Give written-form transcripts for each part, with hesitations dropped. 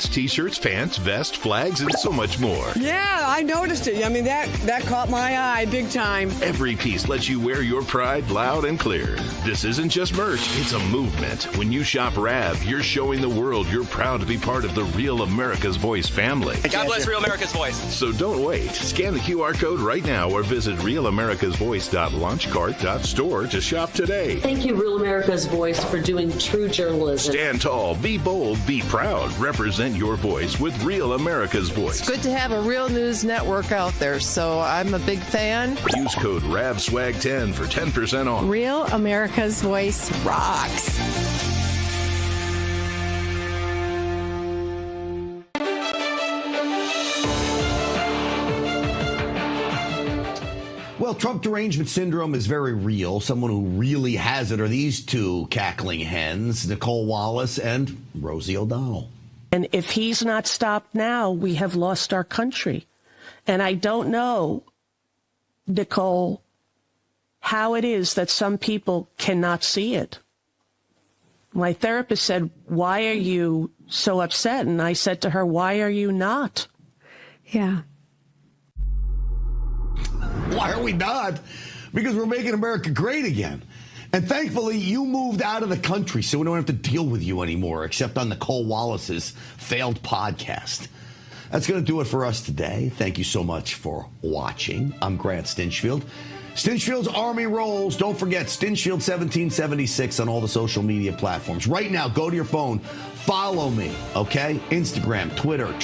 hats, t-shirts, pants, vest, flags, and so much more. Yeah, I noticed it. I mean, that caught my eye big time. Every piece lets you wear your pride loud and clear. This isn't just merch, it's a movement. When you shop Rav, you're showing the world you're proud to be part of the Real America's Voice family. God bless Real America's Voice. So don't wait. Scan the QR code right now or visit realamericasvoice.launchcart.store to shop today. Thank you, Real America's Voice, for doing true journalism. Stand tall, be bold, be proud. Represent your voice with Real America's Voice. It's good to have a real news network out there, so I'm a big fan. Use code RAVSWAG10 for 10% off. Real America's Voice rocks. Well, Trump derangement syndrome is very real. Someone who really has it are these two cackling hens, Nicole Wallace and Rosie O'Donnell. And if he's not stopped now, we have lost our country. And I don't know, Nicole, how it is that some people cannot see it. My therapist said, "Why are you so upset?" And I said to her, "Why are you not?" Yeah. Why are we not? Because we're making America great again. And thankfully, you moved out of the country, so we don't have to deal with you anymore, except on Nicole Wallace's failed podcast. That's going to do it for us today. Thank you so much for watching. I'm Grant Stinchfield. Stinchfield's Army Rolls. Don't forget, Stinchfield 1776 on all the social media platforms. Right now, go to your phone. Follow me, okay? Instagram, Twitter,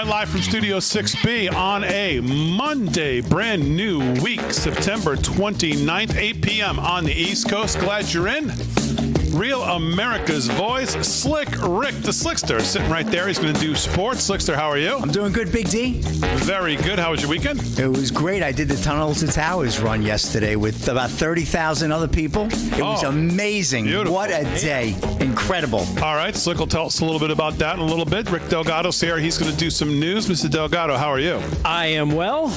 Live from Studio 6B on a Monday, brand new week, September 29th, 8 p.m. on the East Coast. Glad you're in. Real America's Voice, Slick Rick, the Slickster, sitting right there. He's going to do sports. Slickster, how are you? I'm doing good, Big D. Very good. How was your weekend? It was great. I did the Tunnel to Towers run yesterday with about 30,000 other people. It was amazing. Beautiful. What a day. Incredible. All right, Slick will tell us a little bit about that in a little bit. Rick Delgado's here. He's going to do some news. Mr. Delgado, how are you? I am well.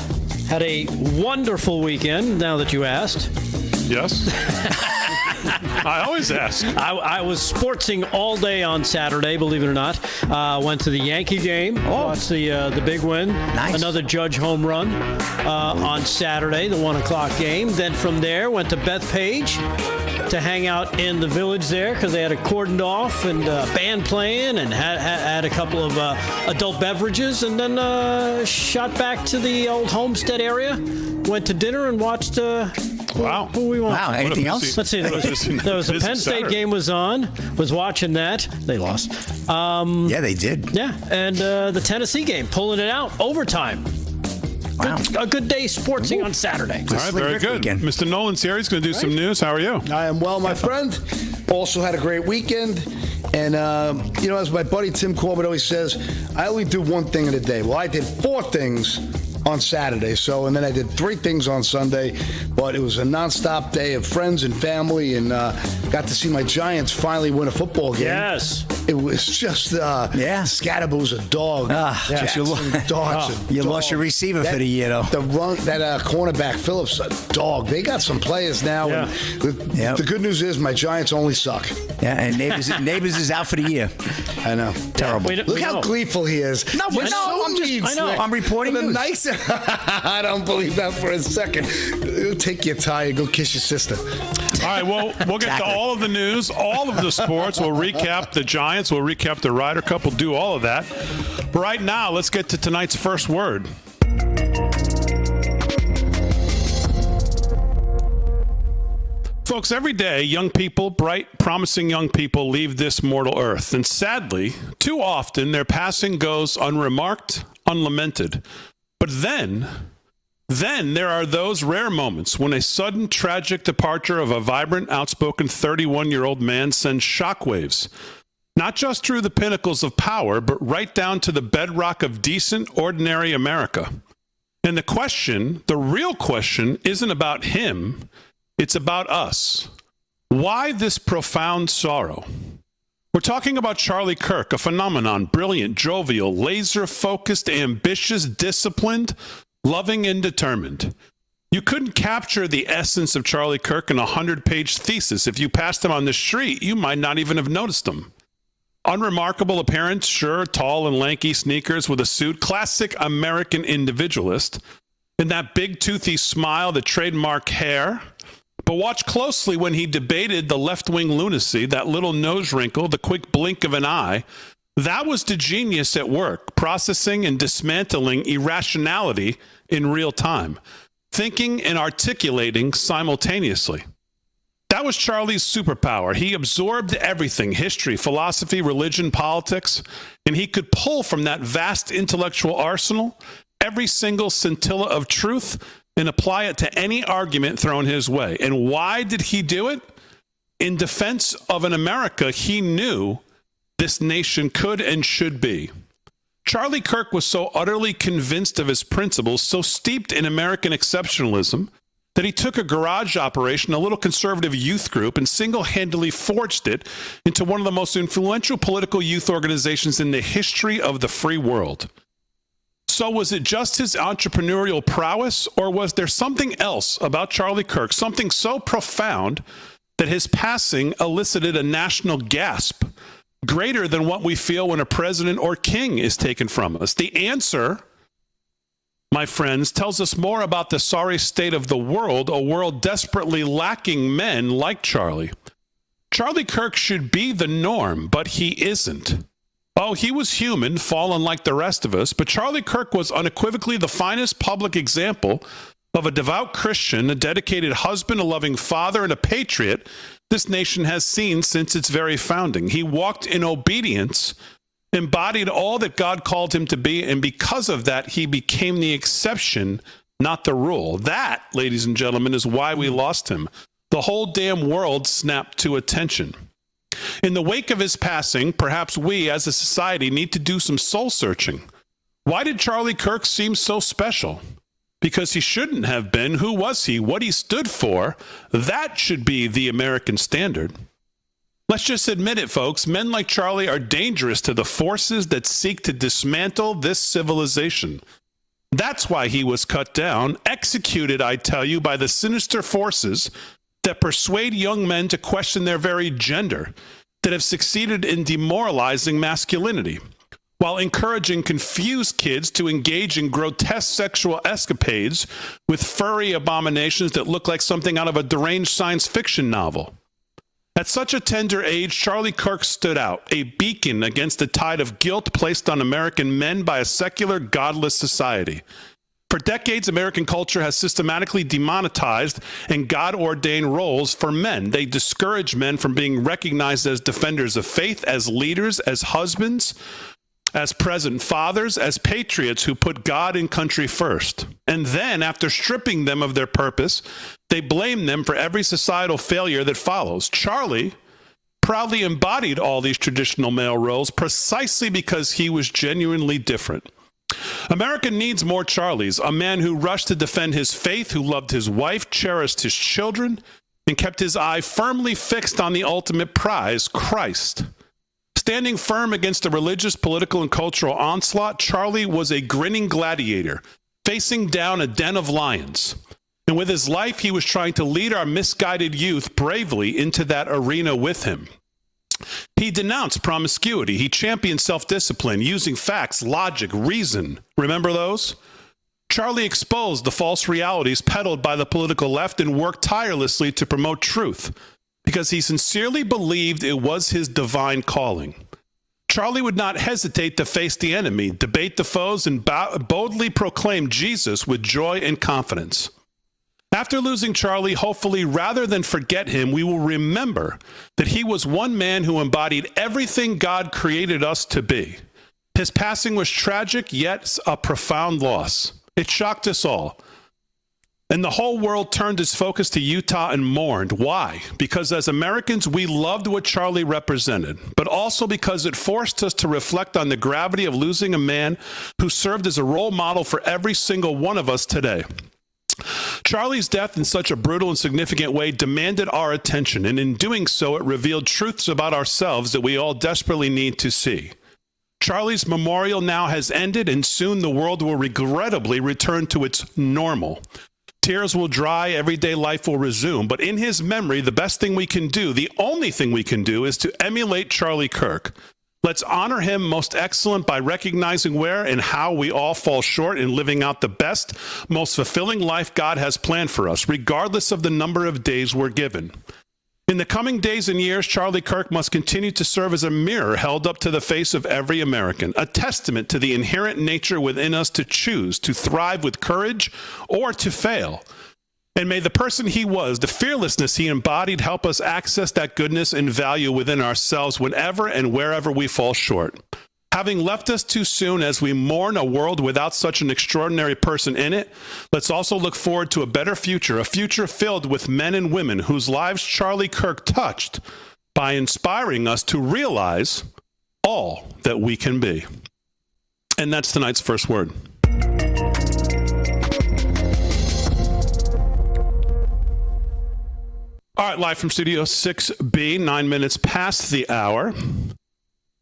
Had a wonderful weekend, now that you asked. Yes. I always ask. I was sportsing all day on Saturday, believe it or not. Went to the Yankee game. Watched the big win. Nice. Another Judge home run on Saturday, the 1 o'clock game. Then from there, went to Bethpage to hang out in the village there because they had it cordoned off and band playing and had a couple of adult beverages. And then shot back to the old Homestead area. Went to dinner and watched... Wow. Who we want? Wow. Anything else? Let's see. There was a Penn State game was on. Was watching that. They lost. Yeah, they did. Yeah. And the Tennessee game, pulling it out. Overtime. Wow. A good day sportsing on Saturday. All right, very good. Weekend. Mr. Nolan's here. He's going to do some news. How are you? I am well, my friend. Also had a great weekend. And, as my buddy Tim Corbett always says, I only do one thing in a day. Well, I did 4 things on Saturday. And then I did 3 things on Sunday, but it was a nonstop day of friends and family, and got to see my Giants finally win a football game. Yes. It was just, Scatterboo's a dog. You lost your receiver for the year, though. The run, that cornerback, Phillips, a dog. They got some players now. Yeah. And the good news is my Giants only suck. Yeah, and Neighbors is out for the year. I know. Terrible. Look how gleeful he is. I'm reporting the news. Nice. I don't believe that for a second. Take your tie and go kiss your sister. All right, well, we'll get to all of the news, all of the sports. We'll recap the Giants. We'll recap the Ryder Cup. We'll do all of that. But right now, let's get to tonight's first word. Folks, every day, young people, bright, promising young people, leave this mortal earth. And sadly, too often, their passing goes unremarked, unlamented. But then there are those rare moments when a sudden tragic departure of a vibrant, outspoken 31-year-old man sends shockwaves not just through the pinnacles of power, but right down to the bedrock of decent, ordinary America. And the real question, isn't about him, it's about us. Why this profound sorrow? We're talking about Charlie Kirk, a phenomenon, brilliant, jovial, laser-focused, ambitious, disciplined, loving, and determined. You couldn't capture the essence of Charlie Kirk in a 100-page thesis. If you passed him on the street, you might not even have noticed him. Unremarkable appearance, sure, tall and lanky, sneakers with a suit, classic American individualist, and that big toothy smile, the trademark hair. But watch closely when he debated the left-wing lunacy, that little nose wrinkle, the quick blink of an eye. That was the genius at work, processing and dismantling irrationality in real time, thinking and articulating simultaneously. That was Charlie's superpower. He absorbed everything, history, philosophy, religion, politics, and he could pull from that vast intellectual arsenal every single scintilla of truth and apply it to any argument thrown his way. And why did he do it? In defense of an America he knew this nation could and should be. Charlie Kirk was so utterly convinced of his principles, so steeped in American exceptionalism, that he took a garage operation, a little conservative youth group, and single-handedly forged it into one of the most influential political youth organizations in the history of the free world. So was it just his entrepreneurial prowess, or was there something else about Charlie Kirk, something so profound that his passing elicited a national gasp, greater than what we feel when a president or king is taken from us? The answer, my friends, tells us more about the sorry state of the world, a world desperately lacking men like Charlie. Charlie Kirk should be the norm, but he isn't. Oh, he was human, fallen like the rest of us, but Charlie Kirk was unequivocally the finest public example of a devout Christian, a dedicated husband, a loving father, and a patriot this nation has seen since its very founding. He walked in obedience, embodied all that God called him to be, and because of that, he became the exception, not the rule. That, ladies and gentlemen, is why we lost him. The whole damn world snapped to attention. In the wake of his passing, perhaps we as a society need to do some soul searching. Why did Charlie Kirk seem so special? Because he shouldn't have been. Who was he? What he stood for? That should be the American standard. Let's just admit it, folks. Men like Charlie are dangerous to the forces that seek to dismantle this civilization. That's why he was cut down, executed, I tell you, by the sinister forces that persuade young men to question their very gender, that have succeeded in demoralizing masculinity, while encouraging confused kids to engage in grotesque sexual escapades with furry abominations that look like something out of a deranged science fiction novel. At such a tender age, Charlie Kirk stood out, a beacon against the tide of guilt placed on American men by a secular, godless society. For decades, American culture has systematically demonetized and God-ordained roles for men. They discourage men from being recognized as defenders of faith, as leaders, as husbands, as present fathers, as patriots who put God and country first. And then, after stripping them of their purpose, they blame them for every societal failure that follows. Charlie proudly embodied all these traditional male roles precisely because he was genuinely different. America needs more Charlies, a man who rushed to defend his faith, who loved his wife, cherished his children, and kept his eye firmly fixed on the ultimate prize, Christ. Standing firm against the religious, political, and cultural onslaught, Charlie was a grinning gladiator, facing down a den of lions. And with his life, he was trying to lead our misguided youth bravely into that arena with him. He denounced promiscuity. He championed self-discipline, using facts, logic, reason. Remember those? Charlie exposed the false realities peddled by the political left and worked tirelessly to promote truth because he sincerely believed it was his divine calling. Charlie would not hesitate to face the enemy, debate the foes, and boldly proclaim Jesus with joy and confidence. After losing Charlie, hopefully, rather than forget him, we will remember that he was one man who embodied everything God created us to be. His passing was tragic, yet a profound loss. It shocked us all. And the whole world turned its focus to Utah and mourned. Why? Because as Americans, we loved what Charlie represented, but also because it forced us to reflect on the gravity of losing a man who served as a role model for every single one of us today. Charlie's death in such a brutal and significant way demanded our attention, and in doing so, it revealed truths about ourselves that we all desperately need to see. Charlie's memorial now has ended, and soon the world will regrettably return to its normal. Tears will dry, everyday life will resume, but in his memory, the best thing we can do, the only thing we can do, is to emulate Charlie Kirk. Let's honor him most excellent by recognizing where and how we all fall short in living out the best, most fulfilling life God has planned for us, regardless of the number of days we're given. In the coming days and years, Charlie Kirk must continue to serve as a mirror held up to the face of every American, a testament to the inherent nature within us to choose to thrive with courage or to fail. And may the person he was, the fearlessness he embodied, help us access that goodness and value within ourselves whenever and wherever we fall short. Having left us too soon as we mourn a world without such an extraordinary person in it, let's also look forward to a better future, a future filled with men and women whose lives Charlie Kirk touched by inspiring us to realize all that we can be. And that's tonight's first word. All right, live from Studio 6B, 9 minutes past the hour.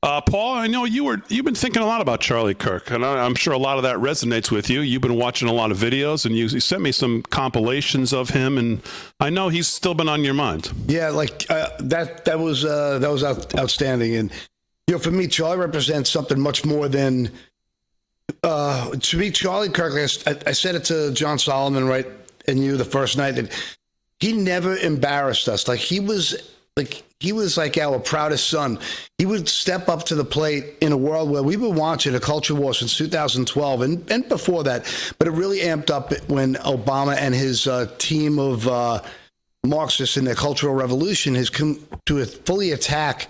Paul, I know you've been thinking a lot about Charlie Kirk, and I'm sure a lot of that resonates with you. You've been watching a lot of videos, and you sent me some compilations of him, and I know he's still been on your mind. Yeah, that was outstanding, and for me, Charlie represents something much more than. To me, Charlie Kirk. I said it to John Solomon, right, and you the first night that. He never embarrassed us. He was like our proudest son. He would step up to the plate in a world where we were watching a culture war since 2012 and before that. But it really amped up when Obama and his team of Marxists in their Cultural Revolution has come to fully attack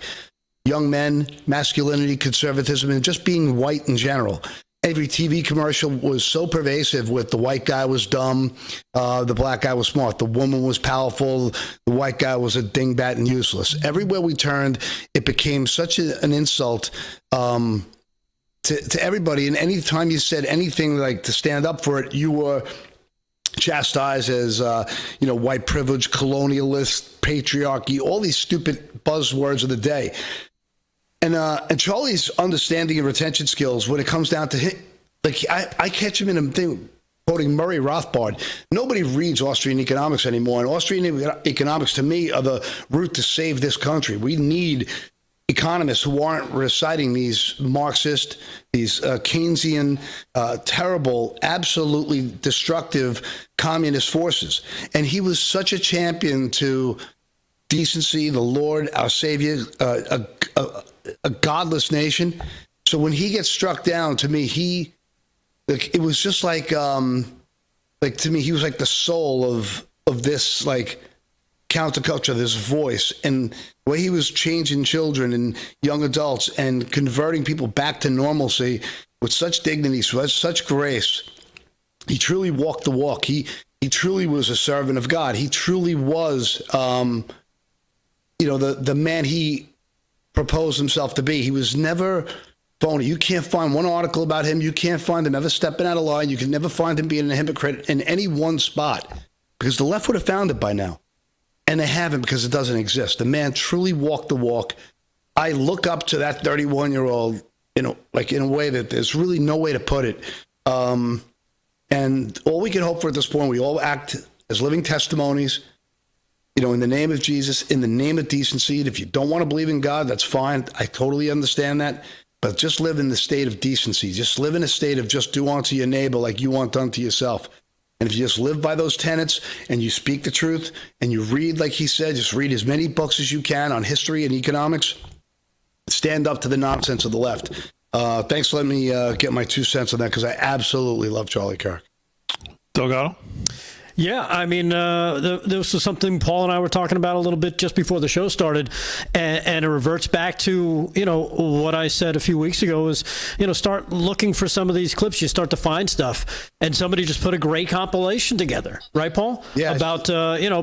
young men, masculinity, conservatism, and just being white in general. Every TV commercial was so pervasive with the white guy was dumb, the black guy was smart, the woman was powerful, the white guy was a dingbat and useless. Everywhere we turned, it became such an insult to everybody. And any time you said anything like to stand up for it, you were chastised as, white privilege, colonialist, patriarchy, all these stupid buzzwords of the day. And Charlie's understanding and retention skills, when it comes down to him, I catch him in a thing, quoting Murray Rothbard. Nobody reads Austrian economics anymore, and Austrian economics, to me, are the route to save this country. We need economists who aren't reciting these Marxist, these Keynesian, terrible, absolutely destructive communist forces. And he was such a champion to decency, the Lord, our Savior, a godless nation. So when he gets struck down, to me, it was just like to me, he was like the soul of this counterculture, this voice, and the way he was changing children and young adults and converting people back to normalcy with such dignity, such grace. He truly walked the walk. He truly was a servant of God. He truly was, the man he proposed himself to be. He was never phony. You can't find one article about him. You can't find him ever stepping out of line. You can never find him being a hypocrite in any one spot, because the left would have found it by now. And they haven't, because it doesn't exist. The man truly walked the walk. I look up to that 31-year-old, in a way that there's really no way to put it. And all we can hope for at this point, we all act as living testimonies, in the name of Jesus, in the name of decency. And if you don't want to believe in God, that's fine. I totally understand that. But just live in the state of decency. Just live in a state of just do unto your neighbor like you want done to yourself. And if you just live by those tenets and you speak the truth and you read, like he said, just read as many books as you can on history and economics, stand up to the nonsense of the left. Thanks for letting me get my 2 cents on that, because I absolutely love Charlie Kirk. Delgado? Yeah, I mean, this was something Paul and I were talking about a little bit just before the show started, and it reverts back to, what I said a few weeks ago is, start looking for some of these clips. You start to find stuff, and somebody just put a great compilation together, right, Paul? Yeah. About,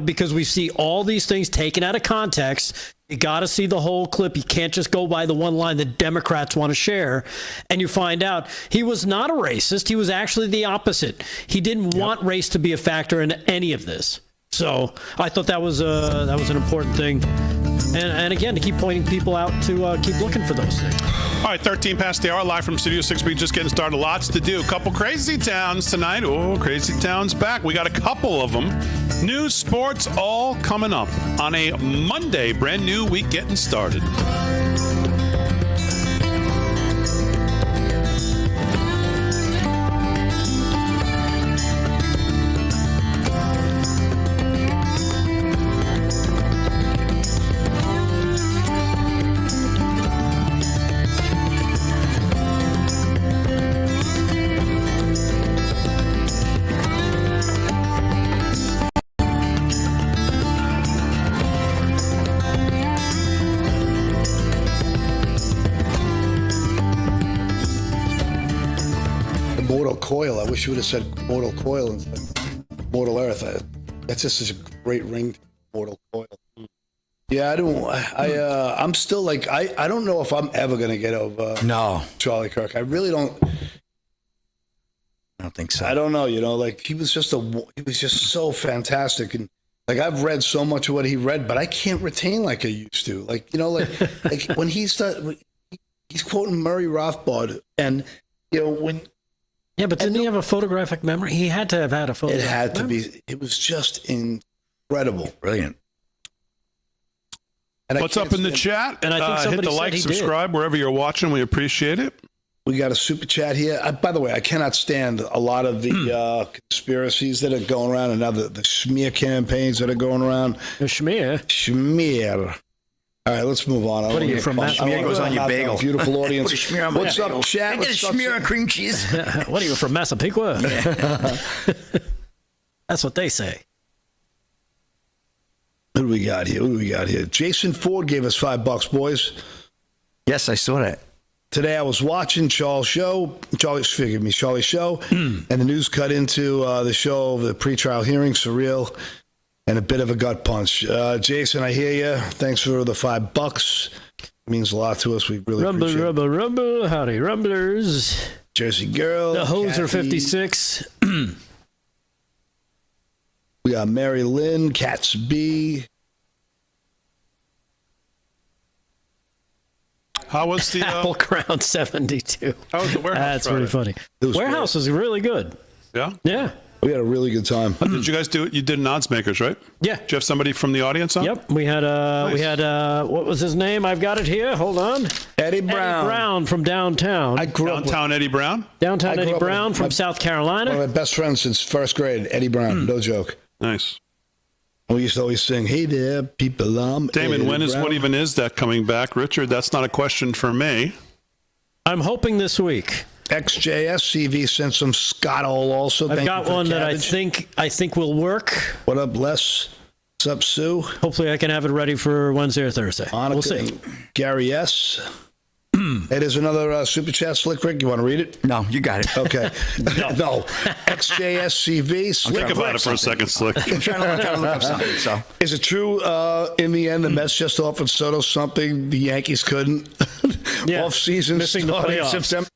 because we see all these things taken out of context. You got to see the whole clip. You can't just go by the one line that Democrats want to share. And you find out he was not a racist. He was actually the opposite. He didn't want race to be a factor in any of this. So I thought that was an important thing. And again, to keep pointing people out to keep looking for those things. All right, 13 past the hour, live from Studio 6B, just getting started. Lots to do. A couple crazy towns tonight. Oh, Crazy Town's back. We got a couple of them. News, sports, all coming up on a Monday. Brand new week getting started. Coil. I wish you would have said Mortal Coil instead of Mortal Earth. That's just such a great ring, Mortal Coil. Yeah, I'm still like, I don't know if I'm ever going to get over Charlie Kirk. I really don't. I don't think so. I don't know, he was just so fantastic. And like, I've read so much of what he read, but I can't retain like I used to. Like when he's quoting Murray Rothbard and, when. Yeah, but didn't he have a photographic memory? He had to have had a photographic memory. It had to be. It was just incredible. Brilliant. And what's up in the chat? And I think hit the like, subscribe wherever you're watching. We appreciate it. We got a super chat here. By the way, I cannot stand a lot of the conspiracies that are going around and now the smear campaigns that are going around. The smear. All right, let's move on. What are you from? Smear goes on your bagel. Beautiful audience. What's up, chat? I get a smear on cream cheese. What are you from, Massapequa? That's what they say. What do we got here? Jason Ford gave us $5, boys. Yes, I saw that. Today I was watching Charlie's show, and the news cut into the show of the pretrial hearing, surreal. And a bit of a gut punch. Jason, I hear you. Thanks for the $5. It means a lot to us. We really appreciate it. Rumble. Howdy, Rumblers. Jersey Girl. The Hoser 56. We got Mary Lynn, Cats B. How was the Apple Crown 72? How was the warehouse? That's pretty funny. Warehouse was really good. Yeah? Yeah. We had a really good time. Did you guys do it? You did an odds makers, right? Yeah. Did you have somebody from the audience on? Yep. We had what was his name? I've got it here. Hold on. Eddie Brown. Eddie Brown from downtown. Downtown Eddie Brown? Downtown Eddie Brown from South Carolina. One of my best friends since first grade, Eddie Brown. No joke. Nice. We used to always sing, "Hey there, people, Damon, Eddie what even is that coming back? Richard, that's not a question for me. I'm hoping this week. XJS CV sent some Scott All also. I've got one that I think will work. What up, Les? What's up, Sue? Hopefully I can have it ready for Wednesday or Thursday. Monica, we'll see. Gary S. Hey, there's another super chat, Slick Rick. You want to read it? No, you got it. Okay. No. XJSCV. Think about it for a second, Slick. I'm trying to look up something. So, is it true? In the end, the Mets just offered Soto something the Yankees couldn't. Yeah. Off season, missing the playoffs. September.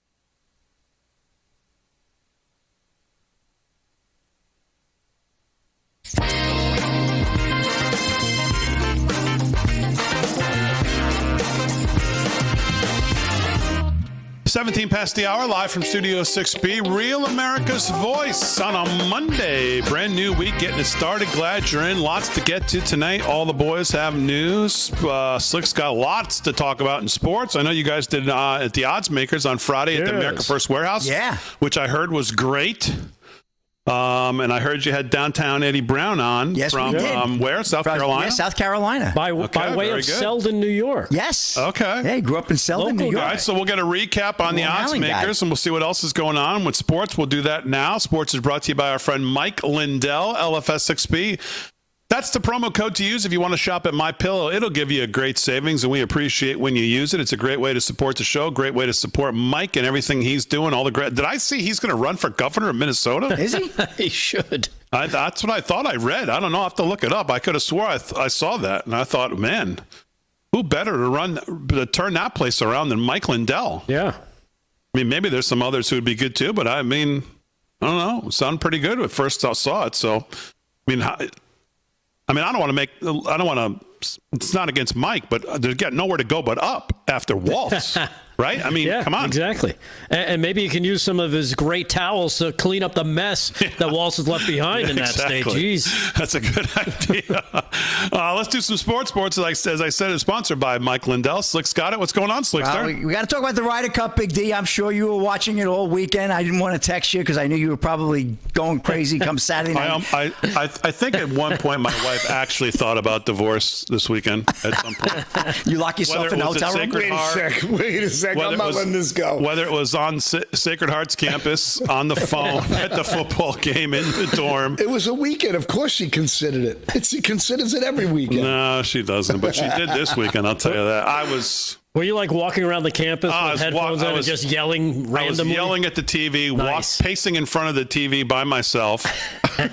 $17 past the hour, live from Studio 6B. Real America's Voice on a Monday. Brand new week, getting it started. Glad you're in. Lots to get to tonight. All the boys have news. Slick's got lots to talk about in sports. I know you guys did at the Odds Makers on Friday at the America First Warehouse. Yeah. Which I heard was great. And I heard you had downtown Eddie Brown on. Yes, from we did. Where? South Carolina? Yeah, South Carolina. By way of Selden, New York. Yes. Okay. Yeah, he grew up in Selden, New York. All right, so we'll get a recap on the odds makers, and we'll see what else is going on with sports. We'll do that now. Sports is brought to you by our friend Mike Lindell, LFS6B. That's the promo code to use if you want to shop at MyPillow. It'll give you a great savings, and we appreciate when you use it. It's a great way to support the show, great way to support Mike and everything he's doing. Did I see he's going to run for governor of Minnesota? Is he? He should. That's what I thought I read. I don't know. I have to look it up. I could have swore I saw that, and I thought, man, who better to turn that place around than Mike Lindell? Yeah. I mean, maybe there's some others who would be good too, but I don't know. It sounded pretty good at first I saw it. So, I don't want to, it's not against Mike, but they're getting nowhere to go but up after Waltz, right? Yeah, come on. Exactly. And maybe you can use some of his great towels to clean up the mess that Waltz has left behind in that state. Jeez. That's a good idea. Let's do some sports. Sports, as I said, is sponsored by Mike Lindell. Slick's got it. What's going on, Slickster? We got to talk about the Ryder Cup, Big D. I'm sure you were watching it all weekend. I didn't want to text you because I knew you were probably going crazy come Saturday night. I think at one point my wife actually thought about divorce this weekend at some point. You lock yourself in a hotel room? Wait a second. I'm not letting this go. Whether it was on Sacred Heart's campus, on the phone, at the football game, in the dorm. It was a weekend. Of course she considered it. She considers it every weekend. No, she doesn't. But she did this weekend, I'll tell you that. Were you like walking around the campus with headphones on and just yelling randomly? I was yelling at the TV, pacing in front of the TV by myself,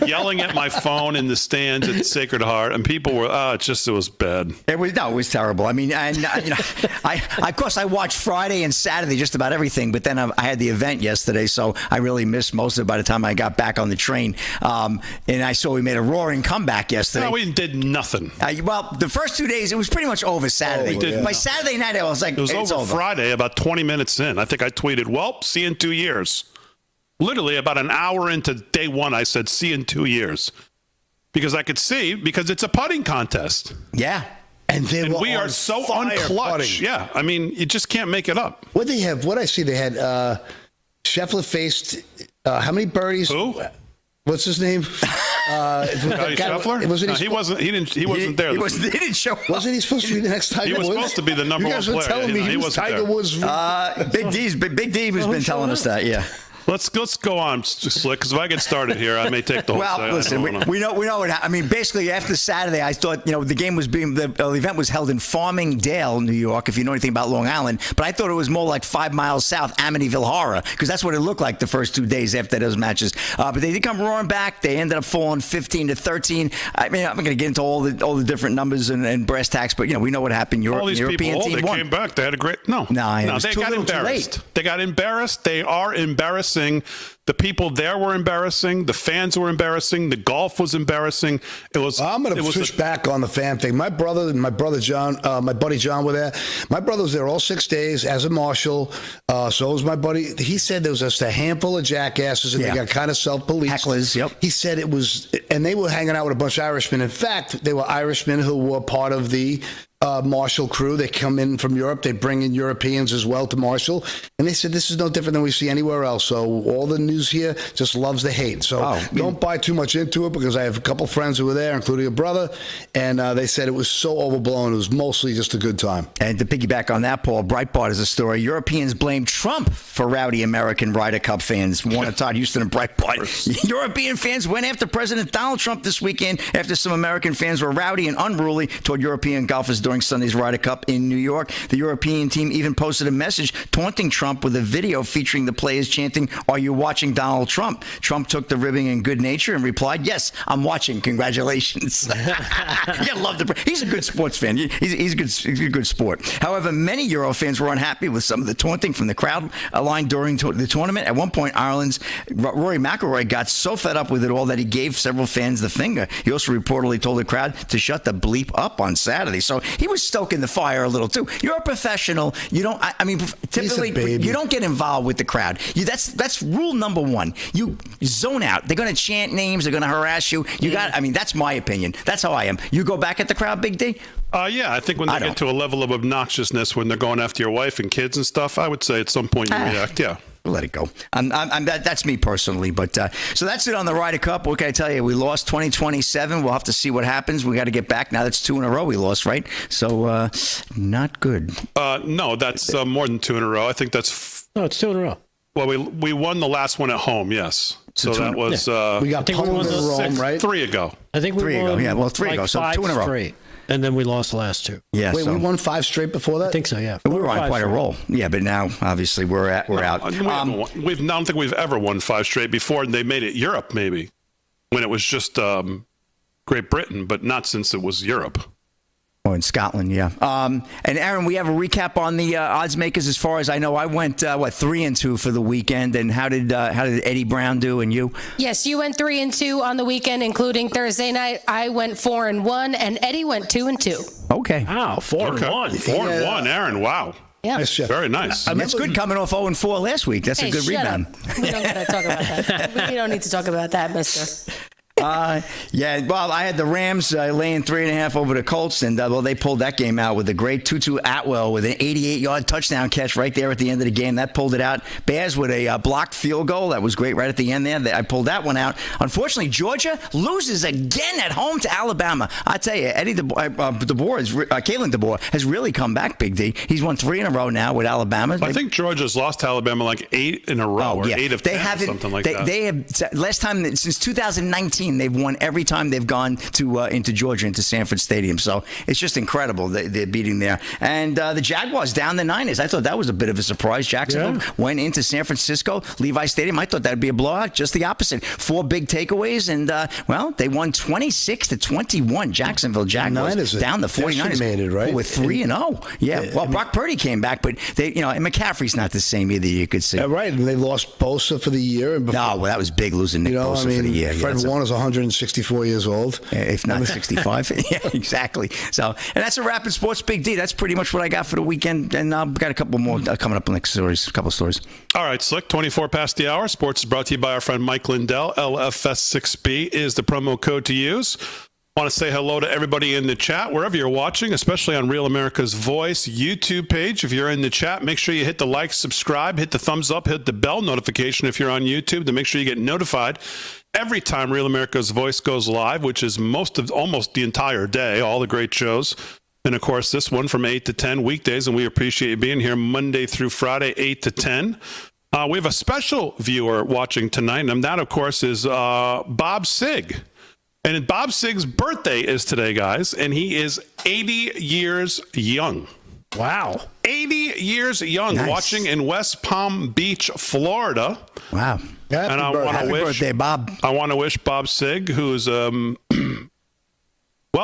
yelling at my phone in the stands at Sacred Heart, and people were, it was bad. It was terrible. I mean, of course, I watched Friday and Saturday, just about everything, but then I had the event yesterday, so I really missed most of it by the time I got back on the train. And I saw we made a roaring comeback yesterday. No, we did nothing. Well, the first 2 days, it was pretty much over Saturday. By Saturday night, I was like, it was over Friday, about 20 minutes in. I think I tweeted, well, see you in 2 years. Literally about an hour into day one, I said, see you in 2 years. Because I could see, because it's a putting contest. Yeah. And we are so unclutch. Yeah. I mean, you just can't make it up. What they have, what I see, they had Scheffler faced, how many birdies? Who? What's his name? Scheffler? He wasn't there. He didn't show up. Wasn't he supposed to be the next Tiger Woods? He was supposed to be the number one player. You guys were telling me he was Tiger Woods. Big D has been telling us that, yeah. Let's go on, Slick, because if I get started here, I may take the whole Well, listen, we know what happened. I mean, basically, after Saturday, I thought, the event was held in Farmingdale, New York, if you know anything about Long Island, but I thought it was more like 5 miles south, Amityville Horror, because that's what it looked like the first 2 days after those matches. But they did come roaring back. They ended up falling 15-13. I mean, I'm not going to get into all the different numbers and brass tacks, but, we know what happened. All these European people, team they won. came back. They had a great, no, they got embarrassed. They got embarrassed. They are embarrassing. The people there were embarrassing. The fans were embarrassing. The golf was embarrassing. I'm going to push back on the fan thing. My brother and my brother John, my buddy John were there. My brother was there all 6 days as a marshal. So was my buddy. He said there was just a handful of jackasses and they got kind of self-policed. Hecklers, yep. He said it was, and they were hanging out with a bunch of Irishmen. In fact, they were Irishmen who were part of the Marshall crew. They come in from Europe. They bring in Europeans as well to Marshall. And they said this is no different than we see anywhere else. So all the news here just loves the hate. So don't buy too much into it, because I have a couple friends who were there, including a brother, and they said it was so overblown. It was mostly just a good time. And to piggyback on that, Paul, Breitbart is a story. Europeans blame Trump for rowdy American Ryder Cup fans. Warner Todd Houston and Breitbart. European fans went after President Donald Trump this weekend after some American fans were rowdy and unruly toward European golfers during Sunday's Ryder Cup in New York. The European team even posted a message taunting Trump with a video featuring the players chanting, "Are you watching Donald Trump?" Trump took the ribbing in good nature and replied, "Yes, I'm watching. Congratulations." He's a good sports fan. He's a good sport. However, many Euro fans were unhappy with some of the taunting from the crowd line during the tournament. At one point, Ireland's Rory McIlroy got so fed up with it all that he gave several fans the finger. He also reportedly told the crowd to shut the bleep up on Saturday. So he was stoking the fire a little too. You're a professional. You don't. Typically, you don't get involved with the crowd. That's rule number one. You zone out. They're going to chant names. They're going to harass you. That's my opinion. That's how I am. You go back at the crowd, Big D? Yeah, I think when they get to a level of obnoxiousness when they're going after your wife and kids and stuff, I would say at some point you react. Yeah. We'll let it go. That's me personally. But so that's it on the Ryder Cup. What can I tell you? We lost 2027. We'll have to see what happens. We got to get back. Now that's 2 in a row we lost, right? So not good. No, that's more than 2 in a row. I think that's... No, it's 2 in a row. Well, we won the last one at home, yes. So that was... we got pummeled in Rome, right? 3 ago. I think we 3 won ago. Yeah, well, 3 ago. So 2 in a row. Straight. And then we lost the last 2. Yeah. Wait, so. we won 5 straight before that? I think so, yeah. We were on quite a roll. Yeah, but now, obviously, we're out. I don't think we've ever won 5 straight before, and they made it Europe, maybe, when it was just Great Britain, but not since it was Europe. Oh, in Scotland, yeah. And Aaron, we have a recap on the odds makers. As far as I know, I went 3-2 for the weekend. And how did Eddie Brown do, and you? Yes, you went 3-2 on the weekend, including Thursday night. I went 4-1, and Eddie went 2-2. Okay. Wow, 4-1. 4-1, Aaron. Wow. Yeah. Nice job. Very nice. That's good coming off 0-4 last week. That's a good rebound. We don't got to talk about that. We don't need to talk about that, mister. Yeah, well, I had the Rams laying 3.5 over the Colts, and they pulled that game out with a great Tutu Atwell with an 88-yard touchdown catch right there at the end of the game. That pulled it out. Bears with a blocked field goal. That was great right at the end there. I pulled that one out. Unfortunately, Georgia loses again at home to Alabama. I tell you, Kalen DeBoer has really come back, Big D. He's won 3 in a row now with Alabama. I think Georgia's lost to Alabama like 8 in a row, or 8 of 10, something like that. They have, last time, since 2019, they've won every time they've gone to into Georgia, into Sanford Stadium. So it's just incredible they're beating there. And the Jaguars down the Niners. I thought that was a bit of a surprise. Jacksonville went into San Francisco, Levi Stadium. I thought that'd be a blowout. Just the opposite. 4 big takeaways, and they won 26-21. Jacksonville Jaguars down the 49ers. Made it, right? With 3-0. Yeah. Well, Brock Purdy came back, but and McCaffrey's not the same either. You could see. Right, and they lost Bosa for the year. That was big, losing Nick Bosa for the year. Fred Warner's 164 years old. If not 65. Yeah, exactly. So, and that's a wrap in sports, Big D. That's pretty much what I got for the weekend. And I've got a couple more coming up in the next stories, a couple of stories. All right, Slick, 24 past the hour. Sports is brought to you by our friend Mike Lindell. LFS6B is the promo code to use. Want to say hello to everybody in the chat, wherever you're watching, especially on Real America's Voice YouTube page. If you're in the chat, make sure you hit the like, subscribe, hit the thumbs up, hit the bell notification if you're on YouTube to make sure you get notified every time Real America's Voice goes live, which is almost the entire day, all the great shows. And, of course, this one from 8 to 10 weekdays, and we appreciate you being here Monday through Friday, 8 to 10. We have a special viewer watching tonight, and that, of course, is Bob Sig. And Bob Sig's birthday is today, guys, and he is 80 years young. Wow. 80 years young, watching in West Palm Beach, Florida. Wow. And Happy birthday, Bob. I want to wish Bob Sig, who's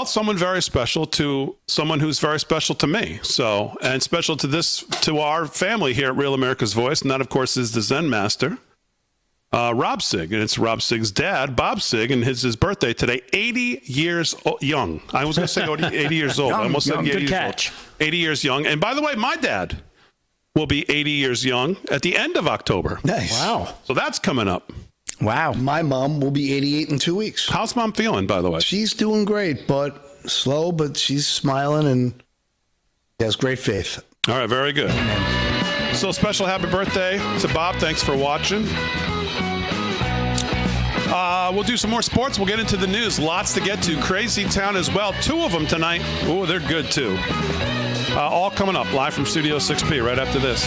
someone very special, to someone who's very special to me. So, and special to our family here at Real America's Voice, and that, of course, is the Zen Master, Rob Sig, and it's Rob Sig's dad, Bob Sig, and his birthday today, 80 years young. I was going to say 80 years old. I almost said 80 years old. 80 years young. And by the way, my dad will be 80 years young at the end of October. Nice. Wow. So that's coming up. Wow. My mom will be 88 in 2 weeks. How's Mom feeling, by the way? She's doing great, but slow, but she's smiling and has great faith. All right, very good. So special happy birthday to Bob. Thanks for watching. We'll do some more sports. We'll get into the news. Lots to get to. Crazy Town as well. 2 of them tonight. Oh, they're good, too. All coming up live from Studio 6B right after this.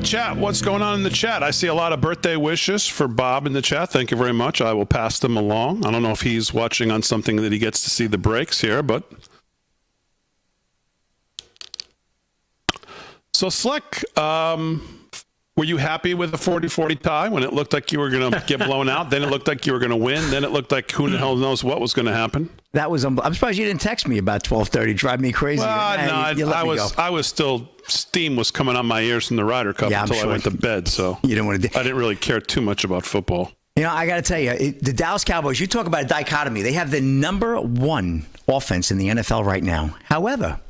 Chat. What's going on in the chat? I see a lot of birthday wishes for Bob in the chat. Thank you very much. I will pass them along. I don't know if he's watching on something that he gets to see the breaks here, but... So, Slick, Were you happy with the 40-40 tie when it looked like you were going to get blown out? Then it looked like you were going to win. Then it looked like who the hell knows what was going to happen. That was. I'm surprised you didn't text me about 12:30. Drive me crazy. Well, no, I was still. Steam was coming on my ears from the Ryder Cup until I went to bed. So you didn't want to. I didn't really care too much about football. You know, I got to tell you, the Dallas Cowboys. You talk about a dichotomy. They have the number 1 offense in the NFL right now. However,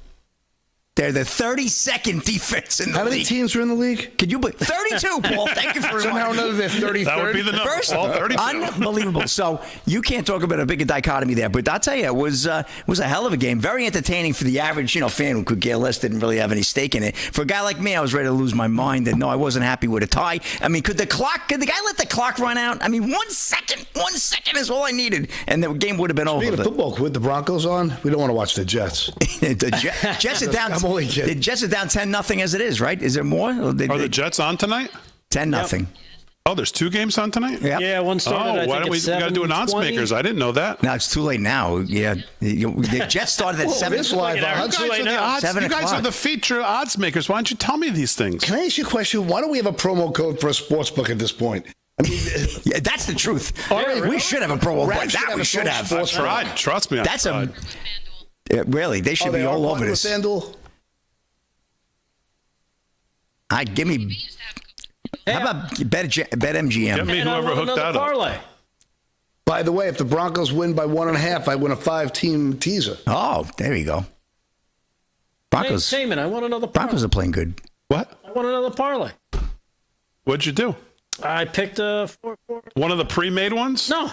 they're the 32nd defense in the league. How many teams are in the league? Could you put 32, Paul? Thank you for somehow reminding me. another 33rd. That would be the number. First, Paul, 32. Unbelievable. So you can't talk about a bigger dichotomy there. But I'll tell you, it was a hell of a game. Very entertaining for the average fan who could care less, didn't really have any stake in it. For a guy like me, I was ready to lose my mind. And no, I wasn't happy with a tie. I mean, could the guy let the clock run out? I mean, 1 second is all I needed, and the game would have been over. Speaking of football, with the Broncos on, we don't want to watch the Jets. The Jets are down. I'm only kidding. The Jets are down 10-0 as it is, right? Is there more? Are the Jets on tonight? 10-0. Yep. Oh, there's 2 games on tonight? Yep. Yeah, one started. Why don't we got to do an odds makers? I didn't know that. No, it's too late now. Yeah, the Jets started at 7 o'clock. You guys are the feature odds makers. Why don't you tell me these things? Can I ask you a question? Why don't we have a promo code for a sports book at this point? I mean, yeah, that's the truth. We should have a promo code. That we should have. I tried. Trust me. That's really. They should be all over this. Give me. How about BetMGM? Get me whoever hooked that up. By the way, if the Broncos win by 1.5, I win a 5-team teaser. Oh, there you go. Broncos. Hey, Damon, I want another parlay. Broncos are playing good. What? I want another parlay. What'd you do? I picked a 4. One of the pre-made ones? No.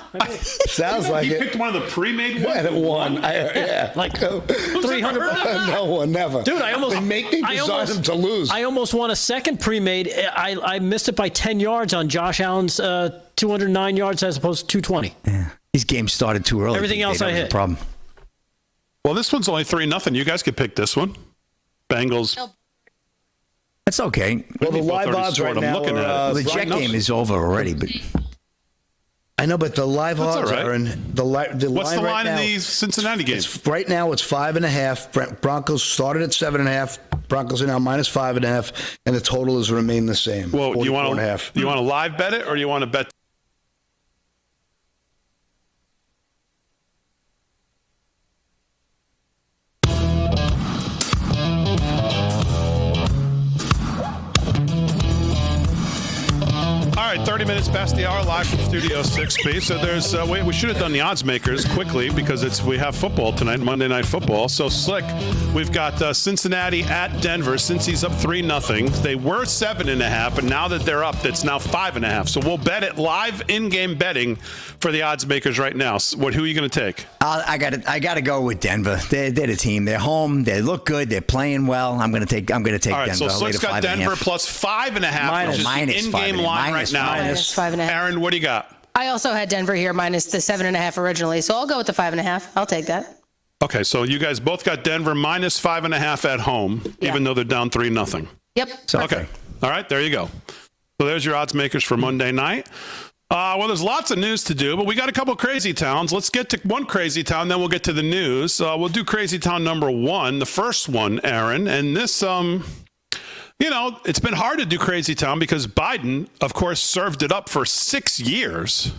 Sounds like he it. picked one of the pre-made ones? Yeah, it won. Yeah. Like $300. No one, never. Dude, I almost... They design them to lose. I almost won a second pre-made. I missed it by 10 yards on Josh Allen's 209 yards as opposed to 220. Yeah. These games started too early. Everything else I hit. Problem. Well, this one's only 3-0. You guys could pick this one. Bengals. That's okay. Well, the live odds right now are... the Jet game is over already, but... I know, but the live odds are in... What's the line in the Cincinnati game? Right now, it's 5.5. Broncos started at 7.5. Broncos are now minus 5.5, and the total has remained the same. Well, you want to live bet it, or you want to bet... All right, 30 minutes past the hour, live from Studio 6B. So there's we should have done the odds makers quickly because we have football tonight, Monday Night Football. So Slick, we've got Cincinnati at Denver. Cincy's up 3-0. They were 7.5, but now that they're up, it's now 5.5. So we'll bet it live in-game betting for the odds makers right now. Who are you going to take? I got to go with Denver. They're the team. They're home. They look good. They're playing well. I'm going to take All right, Denver. So Slick's got Denver plus 5.5, which is the in-game line right now. Minus 5.5. Aaron, what do you got? I also had Denver here minus the 7.5 originally, so I'll go with the 5.5. I'll take that. Okay, so you guys both got Denver minus 5.5 at home, even though they're down 3-0. Yep. Okay. All right, there you go. So there's your odds makers for Monday night. Well, there's lots of news to do, but we got a couple crazy towns. Let's get to one crazy town, then we'll get to the news. We'll do crazy town number 1, the first one, Aaron. And this, it's been hard to do crazy town because Biden, of course, served it up for 6 years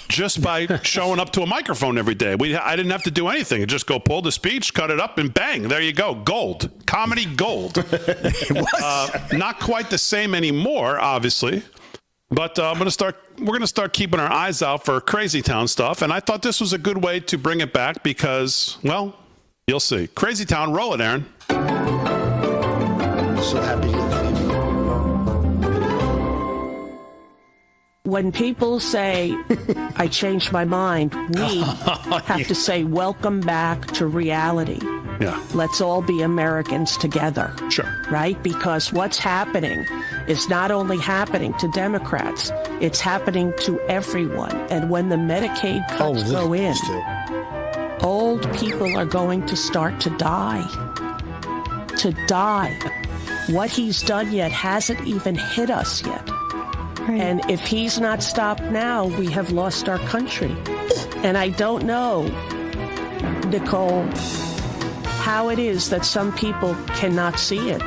just by showing up to a microphone every day. I didn't have to do anything. Just go pull the speech, cut it up, and bang, there you go. Gold. Comedy gold. Not quite the same anymore, obviously. But we're going to start keeping our eyes out for crazy town stuff. And I thought this was a good way to bring it back because, well, you'll see. Crazy town, roll it, Aaron. So happy. When people say, I changed my mind, we have to say, welcome back to reality. Yeah. Let's all be Americans together. Sure. Right? Because what's happening is not only happening to Democrats, it's happening to everyone. And when the Medicaid cuts go in, old people are going to start to die. What he's done yet hasn't even hit us yet. Right. And if he's not stopped now, we have lost our country. And I don't know, Nicole, how it is that some people cannot see it.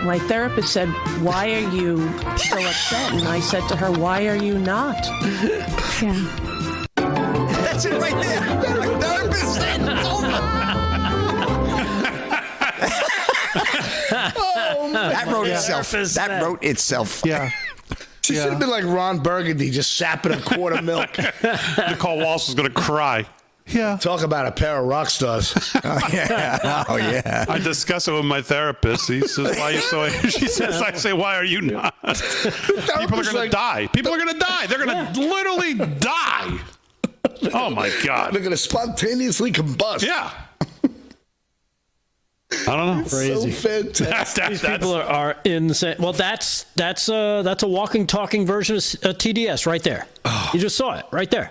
My therapist said, "Why are you so upset?" And I said to her, "Why are you not?" Yeah. That's it right there. My therapist said it's over. That wrote itself. That wrote itself. Yeah. She should have been like Ron Burgundy, just sapping a quart of milk. Nicole Walsh is going to cry. Yeah. Talk about a pair of rock stars. Oh, yeah. Oh, yeah. I discuss it with my therapist. He says, "Why are you so?" She says, "I say, why are you not?" People are going to die. People are going to die. They're going to literally die. Oh my God. They're going to spontaneously combust. Yeah. I don't know. Crazy. So fantastic. These people are insane. Well, that's a walking, talking version of TDS right there. You just saw it right there.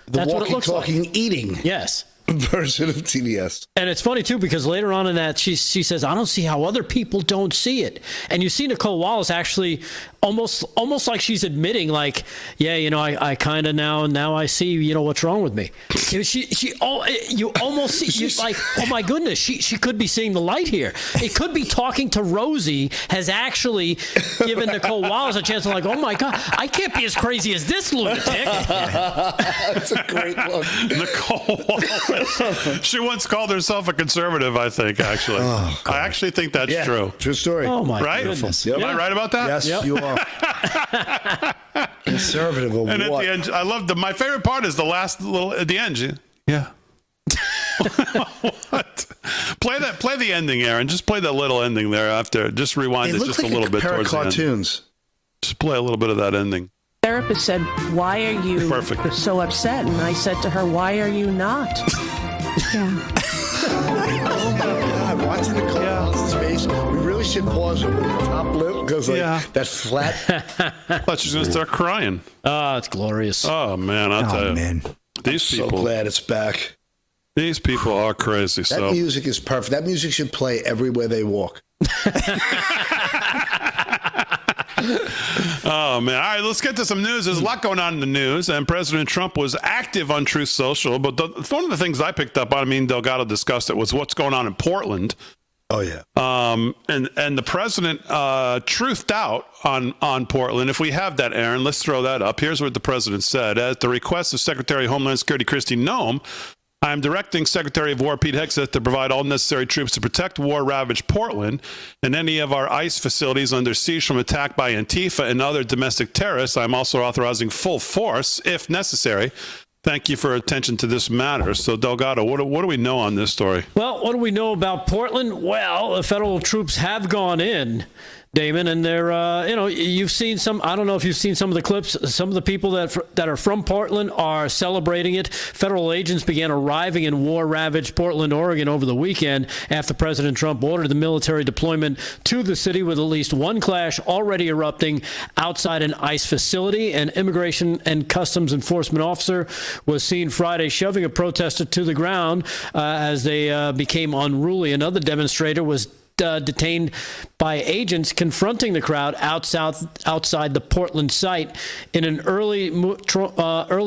That's what it looks like. Talking, eating. Yes. Version of TDS. And it's funny, too, because later on in that, she says, "I don't see how other people don't see it." And you see Nicole Wallace actually almost like she's admitting, like, "Yeah, I kind of now I see, what's wrong with me." You almost see, you're like, oh, my goodness, she could be seeing the light here. It could be talking to Rosie has actually given Nicole Wallace a chance to, like, oh, my God, I can't be as crazy as this lunatic. That's a great look. Nicole Wallace. She once called herself a conservative, I think, actually. Oh, I actually think that's true. True story. Oh, my right? goodness. Am I right about that? Yes, you are. Conservative or and what? at the end, I love my favorite part is the last little at the end. Yeah. What? Play the ending, Aaron. Just play that little ending there after. Just rewind it just like a little bit towards cartoons. the end. Just play a little bit of that ending. Therapist said, "Why are you so upset?" And I said to her, "Why are you not?" Yeah. Oh my God! Watching the Wallace's face, we really should pause it with the top lip because that flat. I thought she was going to start crying. Oh, it's glorious. Oh man, I'll tell you. Man. These people. So glad it's back. These people are crazy. That music is perfect. That music should play everywhere they walk. Oh, man. All right, let's get to some news. There's a lot going on in the news, and President Trump was active on Truth Social. But one of the things I picked up on, Delgado discussed it, was what's going on in Portland. Oh, yeah. And the president truthed out on Portland. If we have that, Aaron, let's throw that up. Here's what the president said. At the request of Secretary of Homeland Security Kristi Noem, I am directing Secretary of War Pete Hegseth to provide all necessary troops to protect war-ravaged Portland and any of our ICE facilities under siege from attack by Antifa and other domestic terrorists. I'm also authorizing full force, if necessary. Thank you for attention to this matter. So, Delgado, what do we know on this story? Well, what do we know about Portland? Well, the federal troops have gone in, Damon, and they're, you've seen some, I don't know if you've seen some of the clips. Some of the people that are from Portland are celebrating it. Federal agents began arriving in war-ravaged Portland, Oregon over the weekend after President Trump ordered the military deployment to the city, with at least one clash already erupting outside an ICE facility. An Immigration and Customs Enforcement officer was seen Friday shoving a protester to the ground as they became unruly. Another demonstrator was detained by agents confronting the crowd outside the Portland site. In an early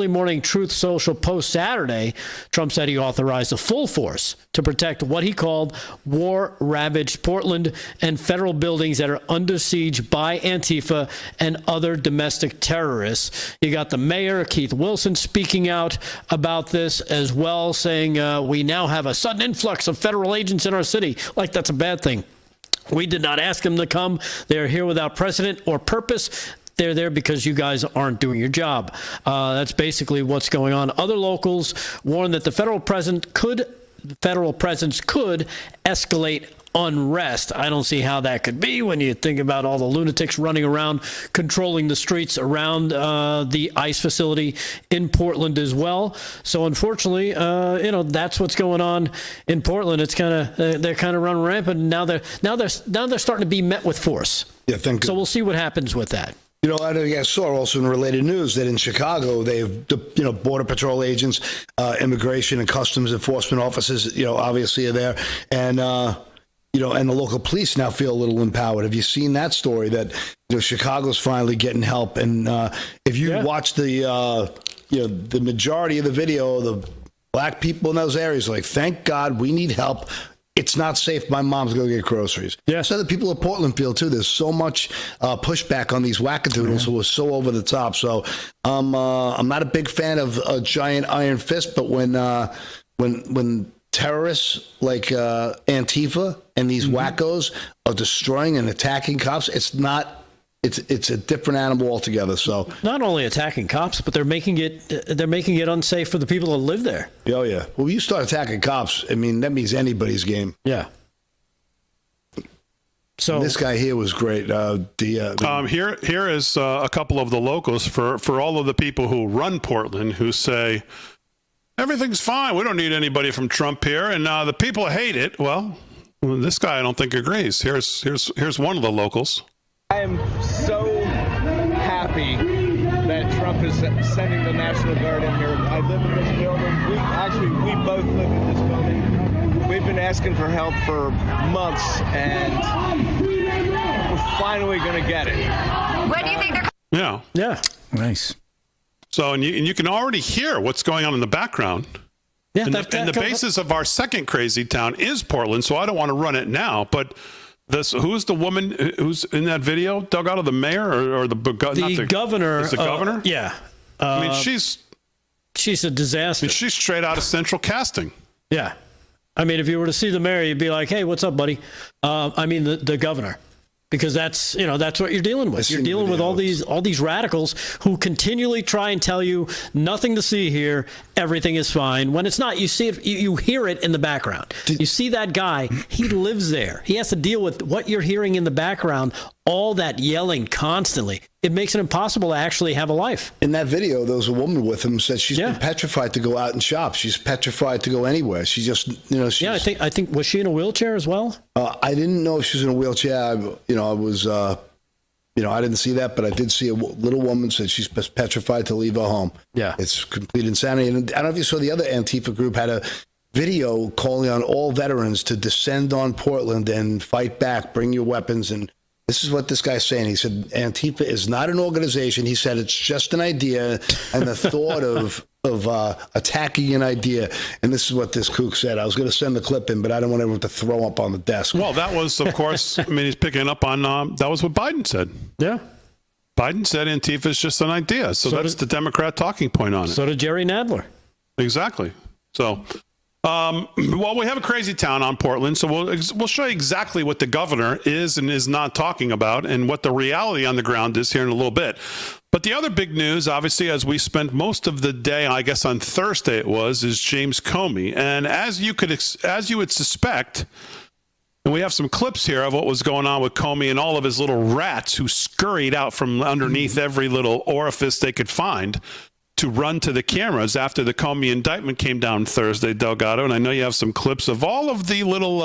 morning Truth Social post Saturday, Trump said he authorized a full force to protect what he called war-ravaged Portland and federal buildings that are under siege by Antifa and other domestic terrorists. You got the mayor, Keith Wilson, speaking out about this as well, saying we now have a sudden influx of federal agents in our city. Like that's a bad thing. We did not ask them to come. They're here without precedent or purpose. They're there because you guys aren't doing your job. That's basically what's going on. Other locals warn that the federal presence could escalate unrest. I don't see how that could be when you think about all the lunatics running around controlling the streets around the ICE facility in Portland as well. So unfortunately, that's what's going on in Portland. It's they're kind of running rampant. Now they're starting to be met with force. Yeah, thank you. So we'll see what happens with that. I saw also in related news that in Chicago, they have, Border Patrol agents, Immigration and Customs Enforcement officers, obviously are there. And, and the local police now feel a little empowered. Have you seen that story that, Chicago's finally getting help? And if you watch the majority of the video, the black people in those areas are like, thank God we need help. it's not safe. My mom's going to get groceries. Yeah. So the people of Portland feel too. There's so much pushback on these wackadoodles who are so over the top. So I'm not a big fan of a giant iron fist, but when terrorists like Antifa and these wackos are destroying and attacking cops, it's a different animal altogether. So not only attacking cops, but they're making it unsafe for the people that live there. Oh yeah. Well, you start attacking cops, I mean, that means anybody's game. Yeah. So and this guy here was great. Here is a couple of the locals for all of the people who run Portland who say everything's fine. We don't need anybody from Trump here, and the people hate it. Well, this guy I don't think agrees. Here's one of the locals. I am so happy that Trump is sending the National Guard in here. I live in this building. We both live in this building. We've been asking for help for months, and we're finally going to get it. When do you think they're... Yeah. Nice. So, and you can already hear what's going on in the background. Yeah, and the basis of our second crazy town is Portland, so I don't want to run it now, but... Who's the woman who's in that video? Dug out of the mayor or the governor? Is the governor? Yeah. I mean, she's a disaster. I mean, she's straight out of Central Casting. Yeah. I mean, if you were to see the mayor, you'd be like, "Hey, what's up, buddy?" I mean, the governor, because that's what you're dealing with. You're dealing with all these radicals who continually try and tell you nothing to see here, everything is fine. When it's not, you see it, you hear it in the background. You see that guy, he lives there. He has to deal with what you're hearing in the background, all that yelling constantly. It makes it impossible to actually have a life. In that video, there was a woman with him who said she's been petrified to go out and shop. She's petrified to go anywhere. She just, I think was she in a wheelchair as well? I didn't know if she was in a wheelchair. I was, I didn't see that, but I did see a little woman said she's petrified to leave her home. Yeah. It's complete insanity. And I don't know if you saw the other Antifa group had a video calling on all veterans to descend on Portland and fight back, bring your weapons. And this is what this guy's saying. He said, Antifa is not an organization. He said it's just an idea and the thought of attacking an idea. And this is what this kook said. I was going to send the clip in, but I don't want everyone to throw up on the desk. Well, that was, of course, I mean, he's picking up on, that was what Biden said. Yeah. Biden said Antifa is just an idea. So that's the Democrat talking point on it. So did Jerry Nadler. Exactly. So... well, we have a crazy town on Portland, so we'll show you exactly what the governor is and is not talking about and what the reality on the ground is here in a little bit. But the other big news, obviously, as we spent most of the day, I guess on Thursday it was, is James Comey. And as you would suspect, and we have some clips here of what was going on with Comey and all of his little rats who scurried out from underneath every little orifice they could find to run to the cameras after the Comey indictment came down Thursday, Delgado. And I know you have some clips of all of the little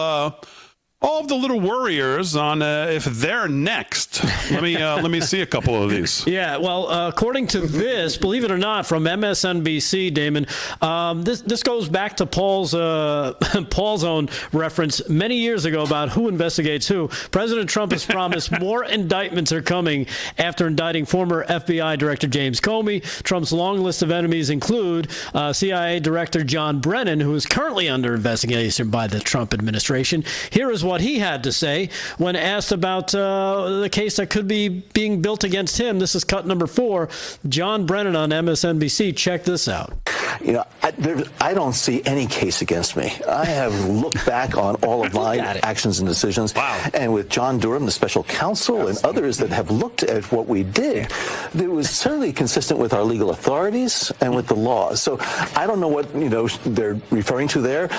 worriers on if they're next. Let me see a couple of these. Yeah, well, according to this, believe it or not, from MSNBC, Damon, this goes back to Paul's own reference many years ago about who investigates who. President Trump has promised more indictments are coming after indicting former FBI Director James Comey. Trump's long list of enemies include CIA Director John Brennan, who is currently under investigation by the Trump administration. Here is what he had to say when asked about the case that could be being built against him. This is cut number 4. John Brennan on MSNBC. Check this out. I don't see any case against me. I have looked back on all of my actions and decisions. Wow. And with John Durham, the special counsel, and others that have looked at what we did, it was certainly consistent with our legal authorities and with the law. So I don't know what they're referring to there.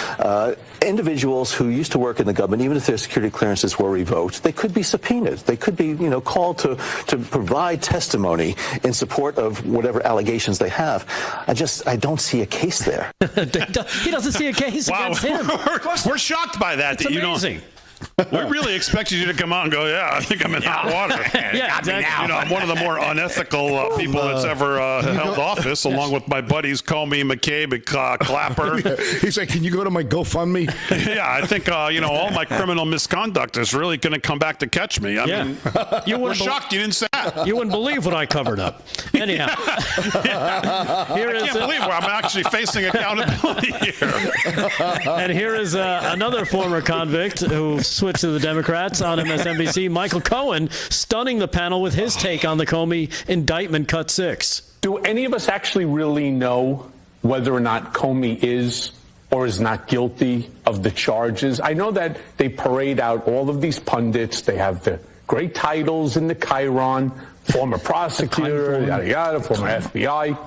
Individuals who used to work in the government, even if their security clearances were revoked, they could be subpoenaed. They could be called to provide testimony in support of whatever allegations they have. I don't see a case there. He doesn't see a case against him. We're shocked by that. It's amazing. We really expected you to come out and go, yeah, I think I'm in hot water. Yeah, exactly. You know, I'm one of the more unethical people that's ever held office, along with my buddies Comey, McCabe, and Clapper. He's like, can you go to my GoFundMe? Yeah, I think, all my criminal misconduct is really going to come back to catch me. I mean, we're shocked you didn't say that. You wouldn't believe what I covered up. Anyhow. I can't believe where I'm actually facing accountability here. And here is another former convict who switched to the Democrats on MSNBC, Michael Cohen, stunning the panel with his take on the Comey indictment cut 6. Do any of us actually really know whether or not Comey is or is not guilty of the charges? I know that they parade out all of these pundits. They have the great titles in the Chiron, former prosecutor, yada, yada, former FBI.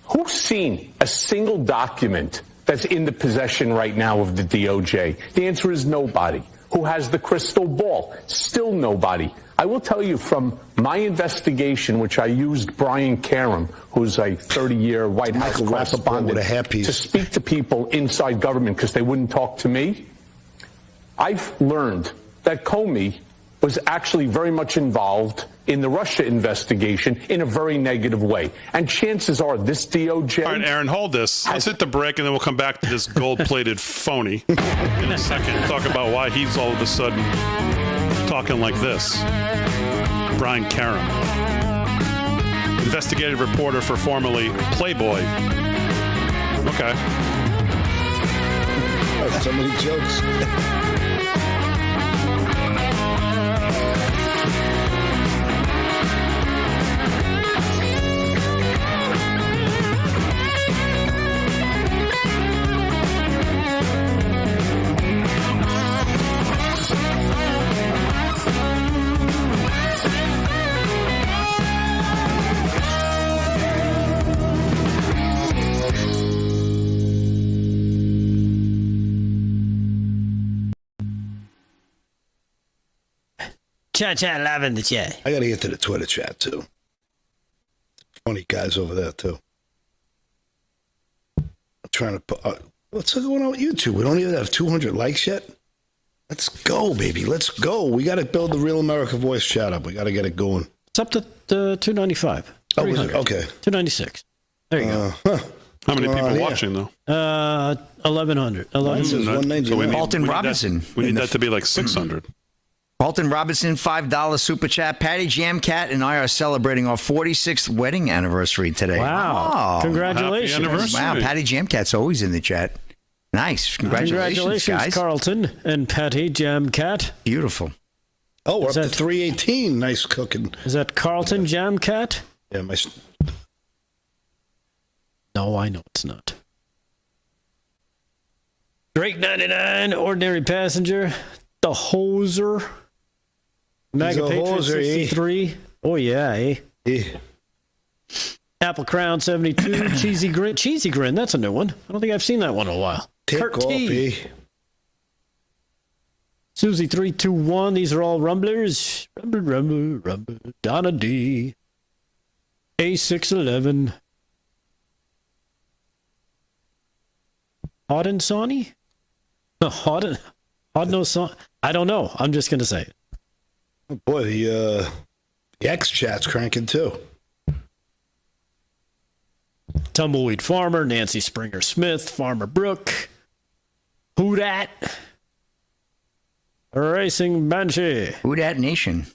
Who's seen a single document that's in the possession right now of the DOJ? The answer is nobody. Who has the crystal ball? Still nobody. I will tell you from my investigation, which I used Brian Karam, who's a 30-year White House correspondent, to speak to people inside government because they wouldn't talk to me. I've learned that Comey was actually very much involved in the Russia investigation in a very negative way. And chances are this DOJ... All right, Aaron, hold this. Let's hit the break, and then we'll come back to this gold-plated phony in a second. Talk about why he's all of a sudden talking like this. Brian Karam, investigative reporter for formerly Playboy. Okay. Oh, so many jokes. Chat live in the chat. I got to get to the Twitter chat, too. Funny guys over there, too. I'm trying to put... what's going on with YouTube? We don't even have 200 likes yet? Let's go, baby. Let's go. We got to build the Real America Voice chat up. We got to get it going. It's up to 295. Oh, is it? Okay. 296. There you go. How many people watching, though? 1,100. 190. So Alton Robinson. We need that to be like 600. Alton Robinson, $5 super chat. Patty Jamcat and I are celebrating our 46th wedding anniversary today. Wow. Congratulations. Happy anniversary. Wow, Patty Jamcat's always in the chat. Nice. Congratulations, guys. Carlton and Patty Jamcat. Beautiful. Oh, we're up to 318. Nice cooking. Is that Carlton Jamcat? Yeah, my... No, I know it's not. Drake 99, Ordinary Passenger, The Hoser, Mega Patriot 63. Oh, yeah, Apple Crown 72, Cheesy Grin. Cheesy Grin, that's a new one. I don't think I've seen that one in a while. Kurt T. Susie 321, these are all rumblers. Rumble. Donna D. A611. Hodden Sawney? Hodden Sawney? I don't know. I'm just going to say it. Oh boy, the X chat's cranking too. Tumbleweed Farmer, Nancy Springer Smith, Farmer Brook, Who Dat? Racing Banshee. Who Dat Nation?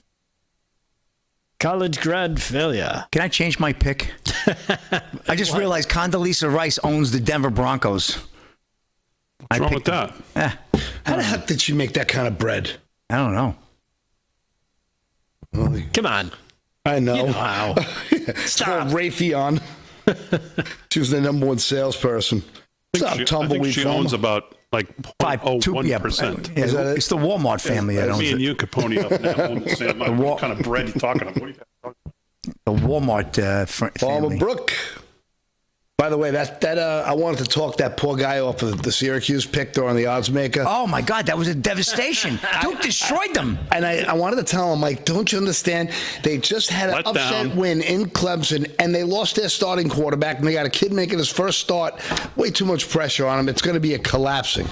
College grad failure. Can I change my pick? I just realized Condoleezza Rice owns the Denver Broncos. What's wrong with that? How the heck did she make that kind of bread? I don't know. Come on. I know. You know how. Stop. Raytheon. She was the number one salesperson. I think she owns about like 0.01%. Yeah, it's the Walmart family that owns me it. and you could pony up and own the same. What kind of bread are you talking about? What are you talking about? The Walmart family. Farmer Brook. By the way, I wanted to talk that poor guy off of the Syracuse pick during the odds maker. Oh my God, that was a devastation. Duke destroyed them. And I wanted to tell him, like, don't you understand? They just had an upset win in Clemson, and they lost their starting quarterback, and they got a kid making his first start. Way too much pressure on him. It's going to be a collapsing.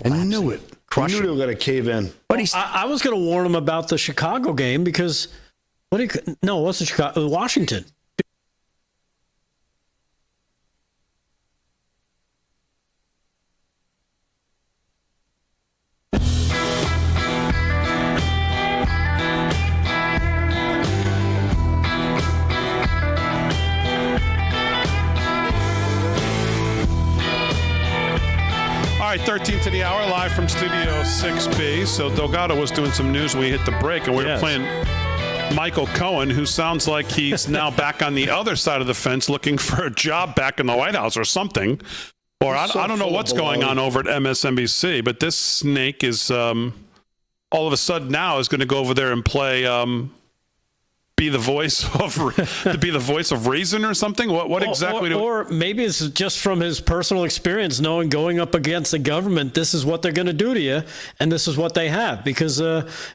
And you knew it. crush knew him. they were going to cave in. But he's I was going to warn him about the Chicago game because what's the Chicago? Washington. All right, 13 to the hour, live from Studio 6B. So Delgado was doing some news when we hit the break, and we were playing Michael Cohen, who sounds like he's now back on the other side of the fence looking for a job back in the White House or something. Or I don't know what's going on over at MSNBC, but this snake is all of a sudden now is going to go over there and play be the voice of reason or something. What exactly? Or maybe it's just from his personal experience, knowing going up against the government, this is what they're going to do to you, and this is what they have. Because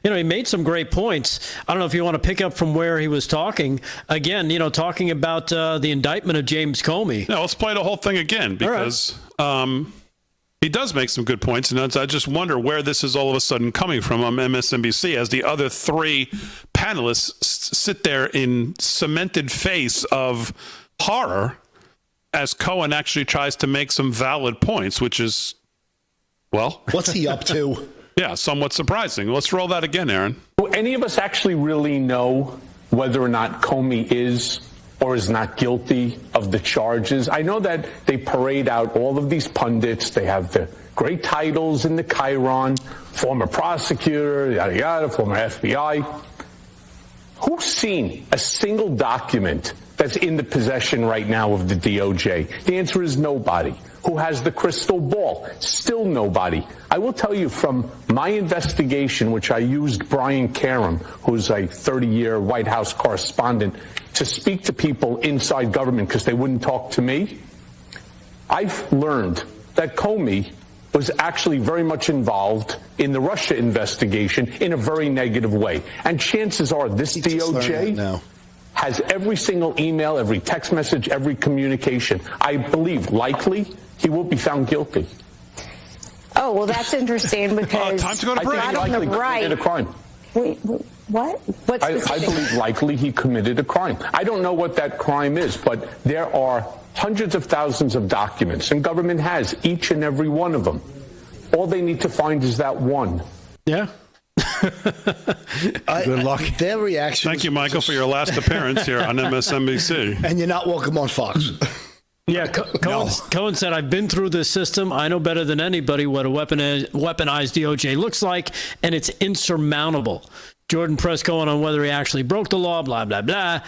he made some great points. I don't know if you want to pick up from where he was talking again. Talking about the indictment of James Comey. No, let's play the whole thing again because. He does make some good points, and I just wonder where this is all of a sudden coming from on MSNBC as the other three panelists sit there in cemented face of horror as Cohen actually tries to make some valid points, which is, well... What's he up to? Yeah, somewhat surprising. Let's roll that again, Aaron. Do any of us actually really know whether or not Comey is or is not guilty of the charges? I know that they parade out all of these pundits. They have the great titles in the Chiron, former prosecutor, yada, yada, former FBI. Who's seen a single document that's in the possession right now of the DOJ? The answer is nobody. Who has the crystal ball? Still nobody. I will tell you from my investigation, which I used Brian Karam, who's a 30-year White House correspondent, to speak to people inside government because they wouldn't talk to me. I've learned that Comey was actually very much involved in the Russia investigation in a very negative way. And chances are this DOJ has every single email, every text message, every communication. I believe likely he will be found guilty. Oh, well, that's interesting because time to go to break. not on the right. Committed a crime. Wait, what? What's I believe likely he committed a crime. I don't know what that crime is, but there are hundreds of thousands of documents, and government has each and every one of them. All they need to find is that one. Yeah. Good luck. Their reaction. Thank you, Michael, for your last appearance here on MSNBC. And you're not welcome on Fox. Yeah, Cohen said, I've been through this system. I know better than anybody what a weaponized DOJ looks like, and it's insurmountable. Jordan pressed Cohen on whether he actually broke the law, blah, blah, blah.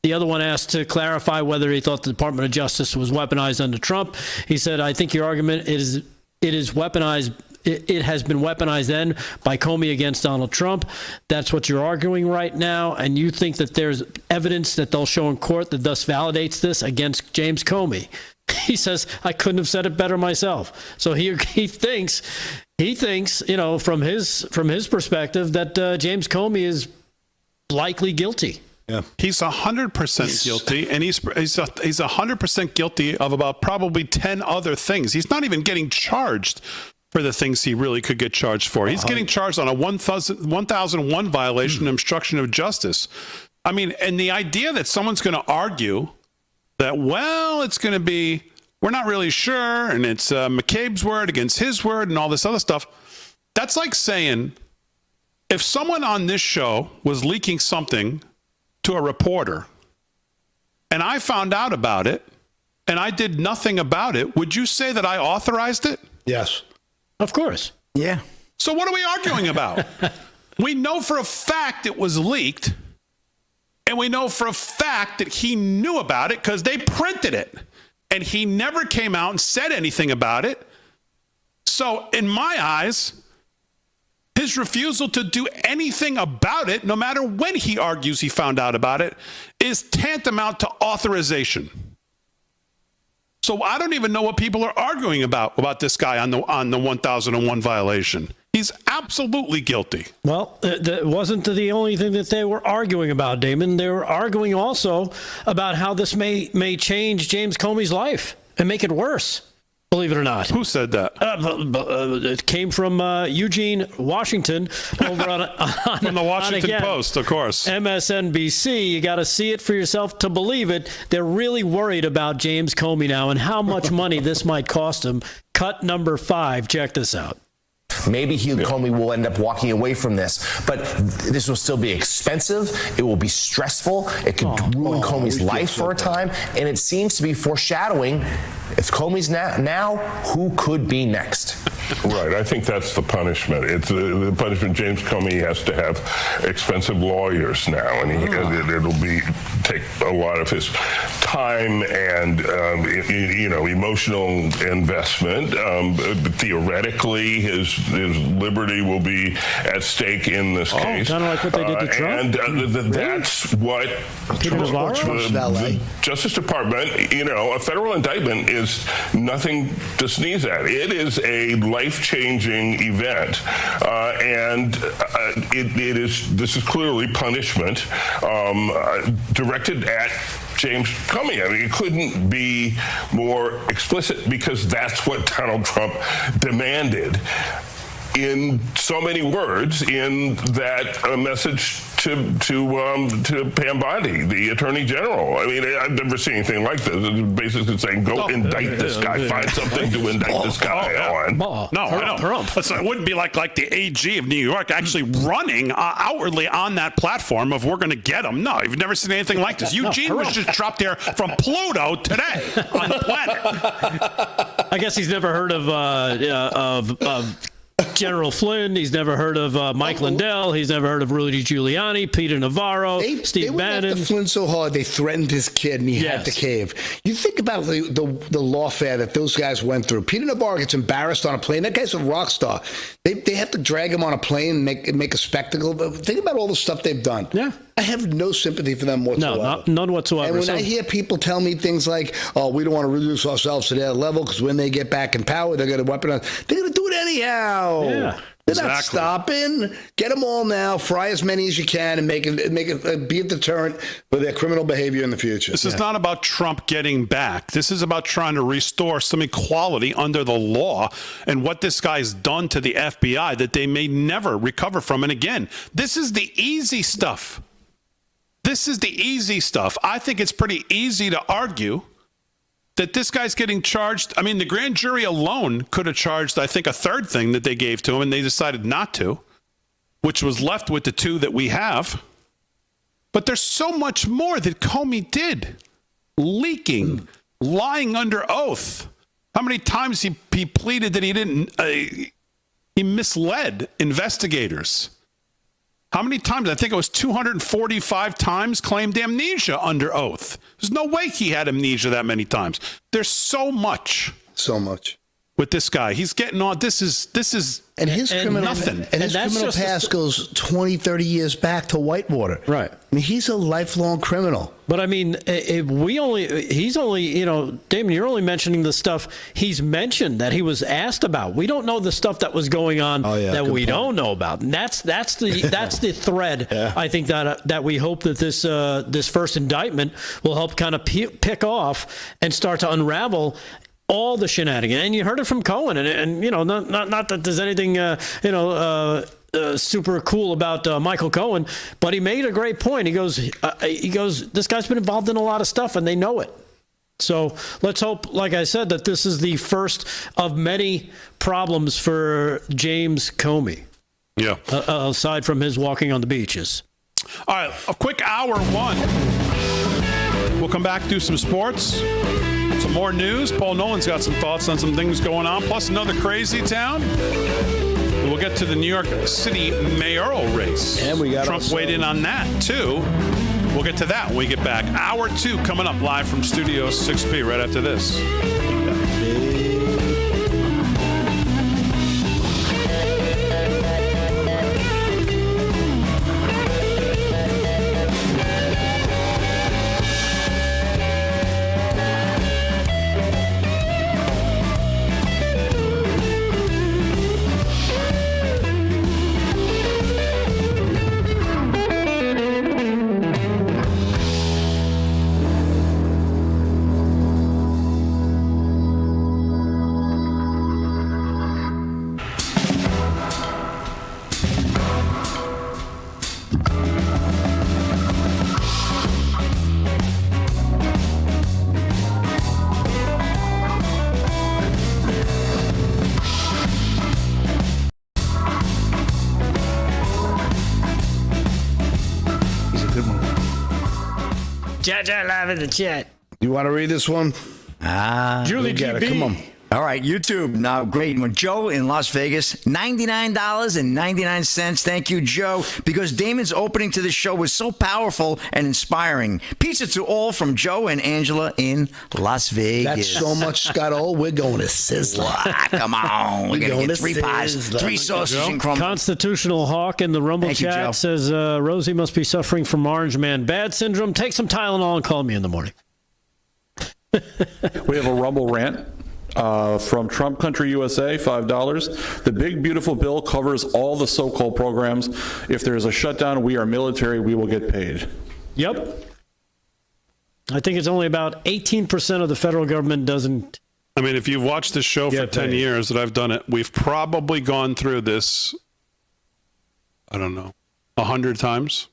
The other one asked to clarify whether he thought the Department of Justice was weaponized under Trump. He said, I think your argument is weaponized. It has been weaponized then by Comey against Donald Trump. That's what you're arguing right now. And you think that there's evidence that they'll show in court that thus validates this against James Comey. He says, I couldn't have said it better myself. So he thinks, from his perspective that James Comey is likely guilty. Yeah, he's 100% guilty, and he's 100% guilty of about probably 10 other things. He's not even getting charged for the things he really could get charged for. He's getting charged on a 1001 violation, obstruction of justice. I mean, and the idea that someone's going to argue that, well, it's going to be, we're not really sure, and it's McCabe's word against his word and all this other stuff, that's like saying if someone on this show was leaking something to a reporter and I found out about it and I did nothing about it, would you say that I authorized it? Yes. Of course. Yeah. So what are we arguing about? We know for a fact it was leaked, and we know for a fact that he knew about it because they printed it, and he never came out and said anything about it. So in my eyes, his refusal to do anything about it, no matter when he argues he found out about it, is tantamount to authorization. So I don't even know what people are arguing about this guy on the 1001 violation. He's absolutely guilty. Well, that wasn't the only thing that they were arguing about, Damon. They were arguing also about how this may change James Comey's life and make it worse. Believe it or not. Who said that? It came from Eugene Washington over on from the Washington Post, of course. MSNBC. You got to see it for yourself to believe it. They're really worried about James Comey now and how much money this might cost him. Cut number 5. Check this out. Maybe Comey will end up walking away from this, but this will still be expensive. It will be stressful. It could ruin Comey's life for a time, and it seems to be foreshadowing. If Comey's now, who could be next? Right. I think that's the punishment. It's the punishment. James Comey has to have expensive lawyers now, and it'll take a lot of his time and emotional investment. Theoretically, his liberty will be at stake in this case. Kind of like what they did to Trump. And that's what the Justice Department. A federal indictment is nothing to sneeze at. It is a life-changing event, and this is clearly punishment directed at James Comey. I mean, it couldn't be more explicit because that's what Donald Trump demanded in so many words in that message to Pam Bondi, the Attorney General. I mean, I've never seen anything like this. It's basically saying, go indict this guy. Find something to indict this guy on. No, I don't. It wouldn't be like the AG of New York actually running outwardly on that platform of we're going to get him. No, you've never seen anything like this. Eugene was just dropped here from Pluto today on the planet. I guess he's never heard of General Flynn. He's never heard of Mike Lindell. He's never heard of Rudy Giuliani, Peter Navarro, Steve Bannon. They went after Flynn so hard they threatened his kid and he had to cave. You think about the lawfare that those guys went through. Peter Navarro gets embarrassed on a plane. That guy's a rock star. They have to drag him on a plane and make a spectacle. Think about all the stuff they've done. Yeah. I have no sympathy for them whatsoever. No, none whatsoever. And when I hear people tell me things like, oh, we don't want to reduce ourselves to their level because when they get back in power, they're going to weaponize. They're going to do it anyhow. Yeah. They're not stopping. Get them all now. Fry as many as you can and make it be a deterrent for their criminal behavior in the future. This is not about Trump getting back. This is about trying to restore some equality under the law and what this guy's done to the FBI that they may never recover from. And again, this is the easy stuff. This is the easy stuff. I think it's pretty easy to argue that this guy's getting charged. I mean, the grand jury alone could have charged, I think, a third thing that they gave to him, and they decided not to, which was left with the two that we have. But there's so much more that Comey did. Leaking, lying under oath. How many times he pleaded that he misled investigators. How many times? I think it was 245 times claimed amnesia under oath. There's no way he had amnesia that many times. There's so much. So much. With this guy. He's getting on. This is and his criminal nothing. And his criminal past goes 20, 30 years back to Whitewater. Right. I mean, he's a lifelong criminal. But I mean, he's only, Damon, you're only mentioning the stuff he's mentioned that he was asked about. We don't know the stuff that was going on that we don't know about. And that's the thread. I think that we hope that this first indictment will help kind of pick off and start to unravel all the shenanigans. And you heard it from Cohen, and not that there's anything super cool about Michael Cohen, but he made a great point. He goes, this guy's been involved in a lot of stuff, and they know it. So let's hope, like I said, that this is the first of many problems for James Comey. Yeah. Aside from his walking on the beaches. All right, a quick hour one. We'll come back, do some sports. Some more news. Paul Nolan's got some thoughts on some things going on, plus another crazy town. We'll get to the New York City mayoral race. And we got Trump weighed in on that, too. We'll get to that when we get back. Hour 2 coming up live from Studio 6P right after this. much I love in the chat. You want to read this one? Julie GB. Come on. All right, YouTube. Now, great one. Joe in Las Vegas, $99.99. Thank you, Joe, because Damon's opening to the show was so powerful and inspiring. Pizza to all from Joe and Angela in Las Vegas. That's so much, Scott. Oh, we're going to Sizzler. Come on. We're going to get 3 pies, 3 sausage and crumble. Constitutional Hawk in the Rumble Thank you, Joe. chat says, Rosie must be suffering from Orange Man Bad syndrome. Take some Tylenol and call me in the morning. We have a Rumble rant. From Trump Country USA, $5. The big beautiful bill covers all the so-called programs. If there's a shutdown, we are military, we will get paid. Yep. I think it's only about 18% of the federal government doesn't. I mean, if you've watched this show for 10 years that I've done it, we've probably gone through this, I don't know, 100 times.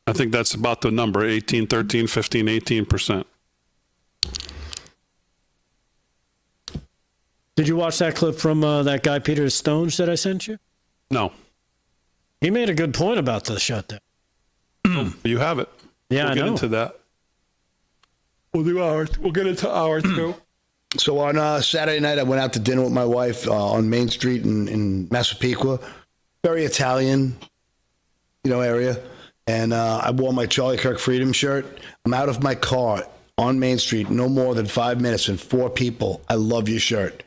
I think that's about the number, 18, 13, 15, 18%. Did you watch that clip from that guy, Peter Stones, that I sent you? No. He made a good point about the shutdown. You have it. Yeah, we'll I get know. into that. We'll get into hour 2. So on Saturday night, I went out to dinner with my wife on Main Street in Massapequa. Very Italian, area. And I wore my Charlie Kirk Freedom shirt. I'm out of my car on Main Street, no more than 5 minutes, and 4 people, I love your shirt.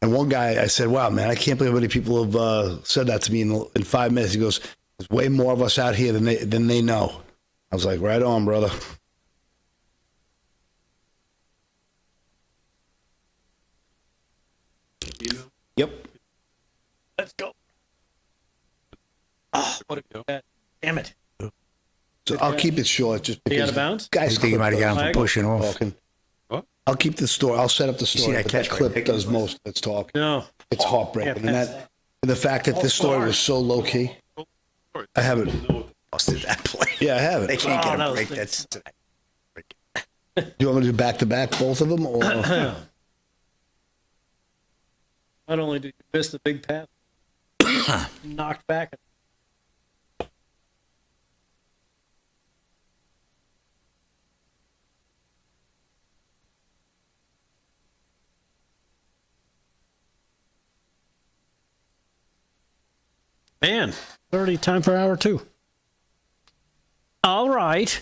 And one guy, I said, wow, man, I can't believe how many people have said that to me in 5 minutes. He goes, there's way more of us out here than they know. I was like, right on, brother. Yep. Let's go. Oh, what a damn it. So I'll keep it short just because out of bounds? Guys, I think you might have got him for pushing off. What? I'll keep the story. I'll set up the story. that But catch that clip right? does most. Let's talk. No. It's heartbreaking. And the fact that this story was so low key. I haven't. Busted that play. Yeah, I haven't. They can't get that a was break. good. That's Do you want me to do back to back, both of them? Or Not only did you miss the big pass, knocked back. Man, 30 time for hour 2. All right.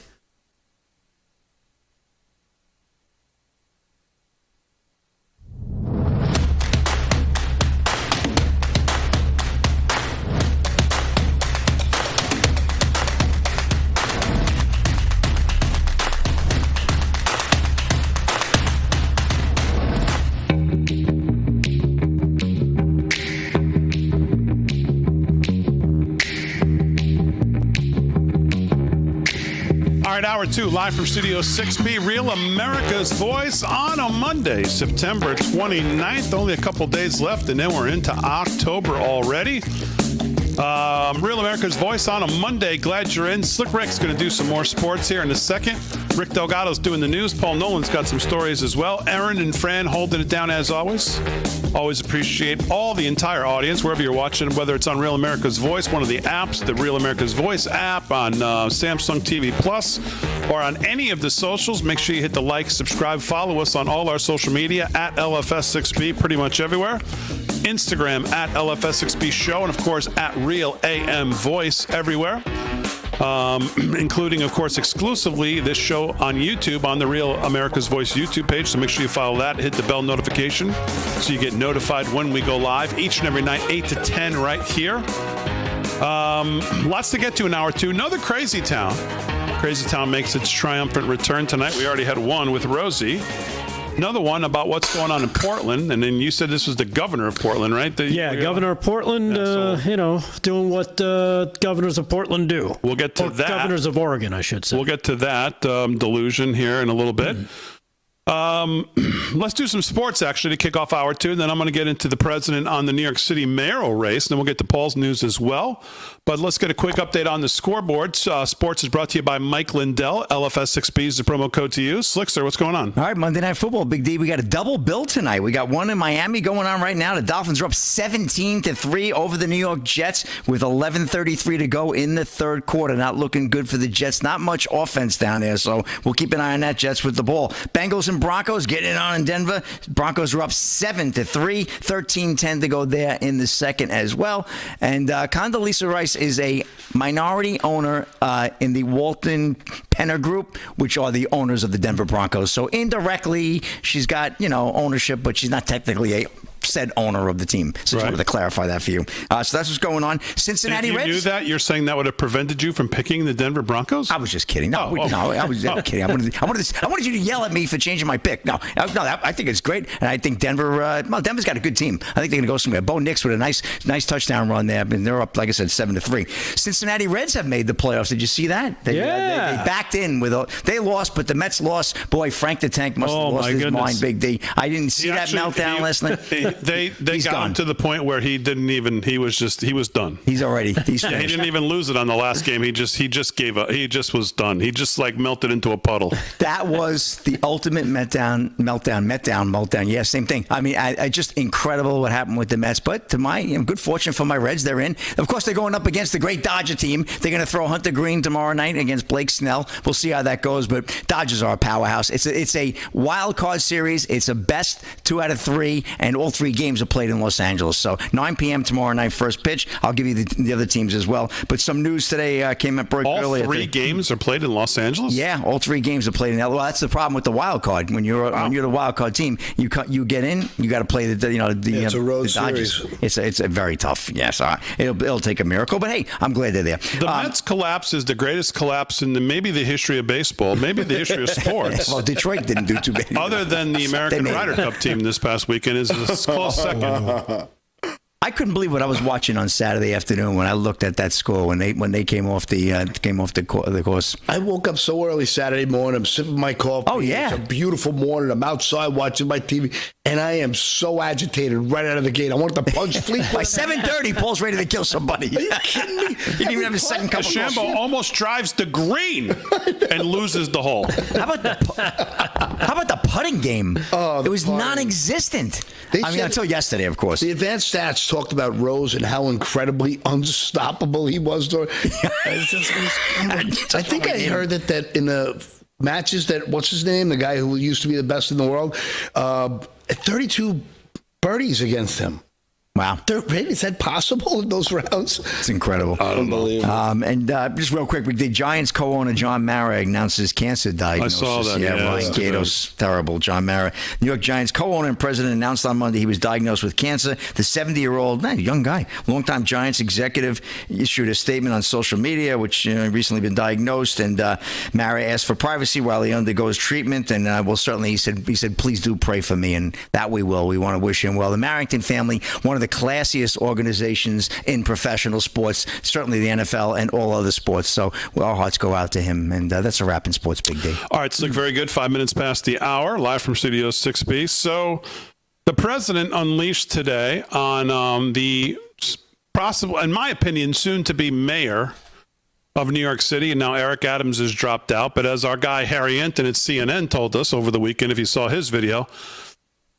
All right, hour 2, live from Studio 6B, Real America's Voice on a Monday, September 29th. Only a couple days left, and then we're into October already. Real America's Voice on a Monday. Glad you're in. Slick Rick's going to do some more sports here in a second. Rick Delgado's doing the news. Paul Nolan's got some stories as well. Aaron and Fran holding it down as always. Always appreciate all the entire audience, wherever you're watching, whether it's on Real America's Voice, one of the apps, the Real America's Voice app, on Samsung TV Plus, or on any of the socials. Make sure you hit the like, subscribe, follow us on all our social media at LFS6B, pretty much everywhere. Instagram at LFS6B Show, and of course at Real AM Voice everywhere. Including, of course, exclusively this show on YouTube on the Real America's Voice YouTube page. So make sure you follow that. Hit the bell notification so you get notified when we go live each and every night, 8 to 10 right here. Lots to get to in hour 2. Another Crazy Town. Crazy Town makes its triumphant return tonight. We already had one with Rosie. Another one about what's going on in Portland, and then you said this was the governor of Portland, right? Governor of Portland, doing what governors of Portland do. We'll get to that. Governors of Oregon, I should say. We'll get to that delusion here in a little bit. Let's do some sports, actually, to kick off hour 2. And then I'm going to get into the president on the New York City mayoral race. And then we'll get to Paul's news as well. But let's get a quick update on the scoreboard. Sports is brought to you by Mike Lindell. LFS6B is the promo code to use. Slickster, what's going on? All right, Monday Night Football, Big D. We got a double bill tonight. We got one in Miami going on right now. The Dolphins are up 17-3 over the New York Jets with 11:33 to go in the third quarter. Not looking good for the Jets. Not much offense down there, so we'll keep an eye on that. Jets with the ball. Bengals and Broncos getting it on in Denver. Broncos are up 7-3, 13-10 to go there in the second as well. And Condoleezza Rice is a minority owner in the Walton Penner Group, which are the owners of the Denver Broncos. So indirectly, she's got, ownership, but she's not technically a said owner of the team. So just wanted to clarify that for you. So that's what's going on. Cincinnati Reds. If you knew that, you're saying that would have prevented you from picking the Denver Broncos? I was just kidding. No, I was kidding. I wanted you to yell at me for changing my pick. No, I think it's great, and I think Denver. Denver's got a good team. I think they're going to go somewhere. Bo Nix with a nice touchdown run there, and they're up, like I said, 7-3. Cincinnati Reds have made the playoffs. Did you see that? They backed in with they lost, but the Mets lost. Boy, Frank the Tank must have lost his mind, Big D. I didn't see that meltdown last night. They got him to the point where he was done. He didn't even lose it on the last game. He just gave up. He just was done. He just melted into a puddle. That was the ultimate meltdown. Yeah, same thing. I mean, I just incredible what happened with the Mets. But to my good fortune for my Reds, they're in. Of course, they're going up against the great Dodger team. They're going to throw Hunter Green tomorrow night against Blake Snell. We'll see how that goes. But Dodgers are a powerhouse. It's a wild card series. It's a best 2 out of 3, and all 3 games are played in Los Angeles. So 9 p.m. tomorrow night, first pitch. I'll give you the other teams as well. But some news today came up earlier. All 3 games are played in Los Angeles? Yeah, all 3 games are played in LA. Well, that's the problem with the wild card. When you're the wild card team, you get in, you got to play it's a road the Dodgers. series. It's a very tough. Yes, it'll take a miracle. But hey, I'm glad they're there. The Mets collapse is the greatest collapse in maybe the history of baseball, maybe the history of sports. Well, Detroit didn't do too bad. Other than the American Ryder Cup team this past weekend is a close second. I couldn't believe what I was watching on Saturday afternoon when I looked at that score when they came off the course. I woke up so early Saturday morning. I'm sipping my coffee. Oh yeah, it's a beautiful morning. I'm outside watching my TV, and I am so agitated right out of the gate. I wanted to punch Fleet. By 7:30, Paul's ready to kill somebody. Are you kidding me? He didn't even have a second cup of coffee. Shambo almost drives the green and loses the hole. How about the putting game? It was non-existent. Until yesterday, of course. The advanced stats talked about Rose and how incredibly unstoppable he was. I think I heard that in the matches that, what's his name, the guy who used to be the best in the world, 32 birdies against him. Wow. Is that possible in those rounds? It's incredible. Unbelievable. And just real quick, the Giants co-owner John Mara announced his cancer diagnosis. I saw that. Yeah, Ryan Gato's terrible. John Mara. New York Giants co-owner and president announced on Monday he was diagnosed with cancer. The 70-year-old, young guy, longtime Giants executive, issued a statement on social media, which recently been diagnosed. And Mara asked for privacy while he undergoes treatment. And he said, please do pray for me. And that we will. We want to wish him well. The Marrington family, one of the classiest organizations in professional sports, certainly the NFL and all other sports. So our hearts go out to him. And that's a wrap in sports, Big D. All right, Slick, very good. 5 minutes past the hour, live from Studio 6B. So the president unleashed today on the possible, in my opinion, soon to be mayor of New York City. And now Eric Adams has dropped out. But as our guy Harry Enton at CNN told us over the weekend, if you saw his video,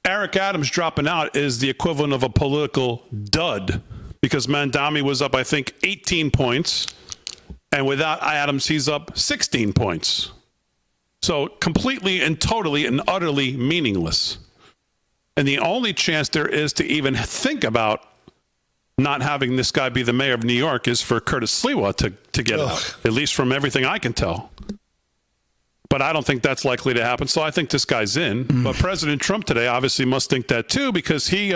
Eric Adams dropping out is the equivalent of a political dud because Mandami was up, I think, 18 points. And without Adams, he's up 16 points. So completely and totally and utterly meaningless. And the only chance there is to even think about not having this guy be the mayor of New York is for Curtis Sliwa to get out, at least from everything I can tell. But I don't think that's likely to happen. So I think this guy's in. But President Trump today obviously must think that too, because he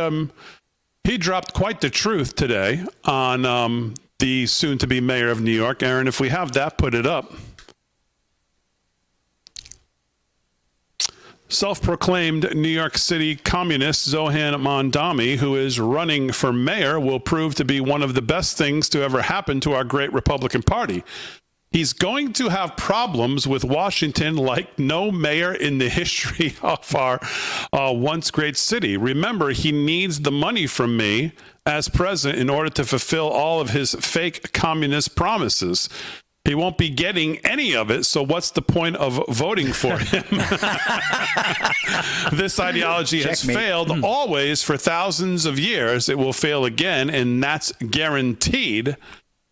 dropped quite the truth today on the soon-to-be mayor of New York. Aaron, if we have that, put it up. Self-proclaimed New York City communist Zohan Mandami, who is running for mayor, will prove to be one of the best things to ever happen to our great Republican Party. He's going to have problems with Washington like no mayor in the history of our once great city. Remember, he needs the money from me as president in order to fulfill all of his fake communist promises. He won't be getting any of it, so what's the point of voting for him? This ideology has failed always for thousands of years. It will fail again, and that's guaranteed.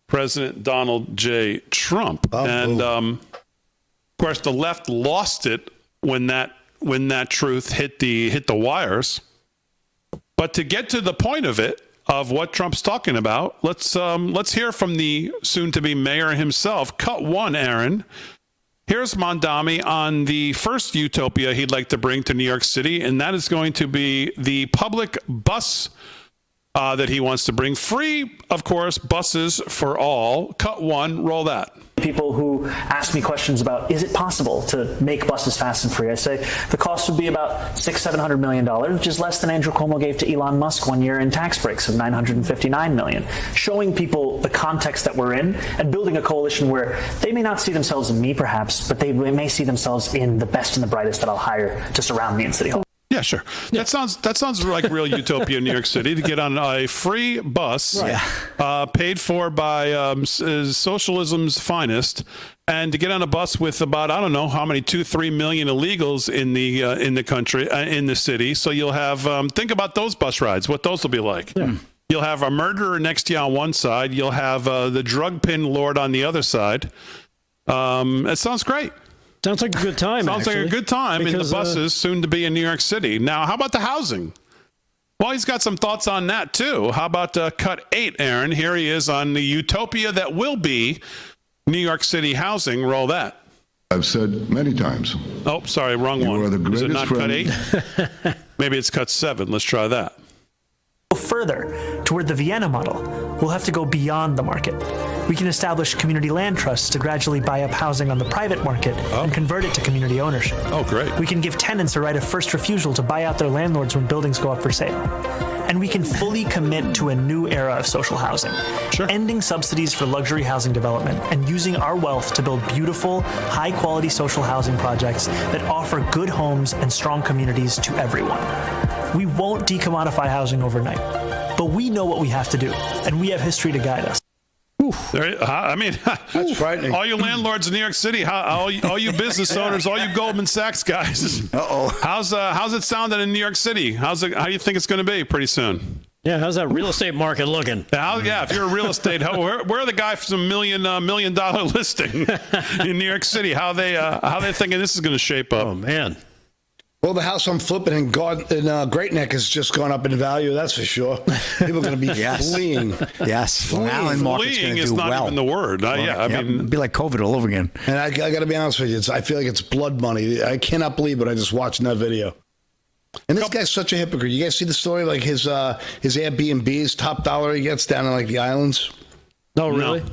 President Donald J. Trump. And, of course, the left lost it when that truth hit the wires. But to get to the point of it, of what Trump's talking about, let's hear from the soon-to-be mayor himself. Cut one, Aaron. Here's Mondami on the first utopia he'd like to bring to New York City, and that is going to be the public bus that he wants to bring. Free, of course, buses for all. Cut one, roll that. People who ask me questions about, is it possible to make buses fast and free? I say the cost would be about $600-700 million, which is less than Andrew Cuomo gave to Elon Musk 1 year in tax breaks of $959 million. Showing people the context that we're in and building a coalition where they may not see themselves in me, perhaps, but they may see themselves in the best and the brightest that I'll hire to surround me in City Hall. Yeah, sure. That sounds like real utopia in New York City, to get on a free bus paid for by socialism's finest, and to get on a bus with about, I don't know how many, 2-3 million illegals in the country, in the city. So you'll have think about those bus rides, what those will be like. Yeah. You'll have a murderer next to you on one side. You'll have the drug pin lord on the other side. It sounds great. Sounds like a good time. Sounds like a good time in the buses, soon to be in New York City. Now, how about the housing? Well, he's got some thoughts on that, too. How about cut 8, Aaron? Here he is on the utopia that will be New York City housing. Roll that. I've said many times. Oh, sorry, wrong one. You are the greatest Is it not friend. Cut 8? Maybe it's cut 7. Let's try that. Further toward the Vienna model, we'll have to go beyond the market. We can establish community land trusts to gradually buy up housing on the private market and convert it to community ownership. Oh, great. We can give tenants a right of first refusal to buy out their landlords when buildings go up for sale. And we can fully commit to a new era of social housing, ending subsidies for luxury housing development and using our wealth to build beautiful, high-quality social housing projects that offer good homes and strong communities to everyone. We won't decommodify housing overnight, but we know what we have to do, and we have history to guide us. I mean, that's frightening. All you landlords in New York City, all you business owners, all you Goldman Sachs guys. How's it sounding in New York City? How do you think it's going to be pretty soon? Yeah, how's that real estate market looking? If you're a real estate, where are the guy for some $1 million listing in New York City? How they thinking this is going to shape up? Oh man. Well, the house I'm flipping in Great Neck has just gone up in value, that's for sure. People are going to be fleeing. Yes. Fleeing is not even the word. I mean, it'd be like COVID all over again. And I got to be honest with you, I feel like it's blood money. I cannot believe it. I just watched that video. And this guy's such a hypocrite. You guys see the story, like his Airbnbs, top dollar he gets down in like the islands? No, really? No.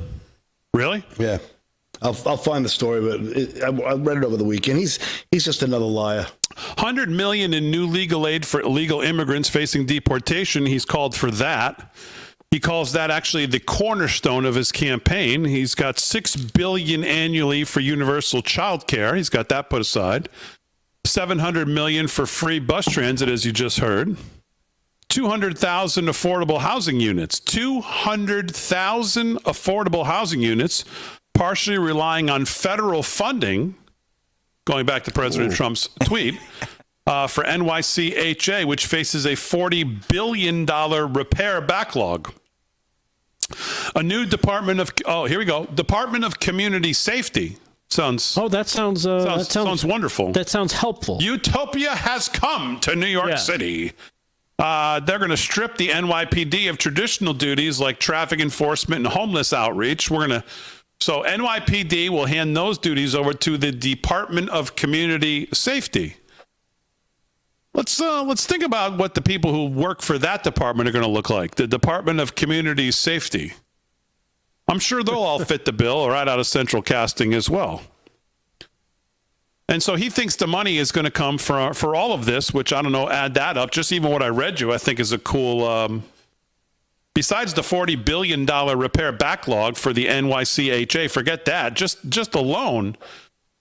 Really? Yeah. I'll find the story, but I read it over the weekend. He's just another liar. $100 million in new legal aid for illegal immigrants facing deportation. He's called for that. He calls that actually the cornerstone of his campaign. He's got $6 billion annually for universal child care. He's got that put aside. $700 million for free bus transit, as you just heard. 200,000 affordable housing units. 200,000 affordable housing units, partially relying on federal funding, going back to President Trump's tweet, for NYCHA, which faces a $40 billion repair backlog. A new Department of Community Safety. Sounds wonderful. That sounds helpful. Utopia has come to New York City. They're going to strip the NYPD of traditional duties like traffic enforcement and homeless outreach. So NYPD will hand those duties over to the Department of Community Safety. Let's think about what the people who work for that department are going to look like. The Department of Community Safety. I'm sure they'll all fit the bill right out of central casting as well. And so he thinks the money is going to come for all of this, which I don't know, add that up. Just even what I read you, I think is a cool Besides the $40 billion repair backlog for the NYCHA, forget that. Just alone,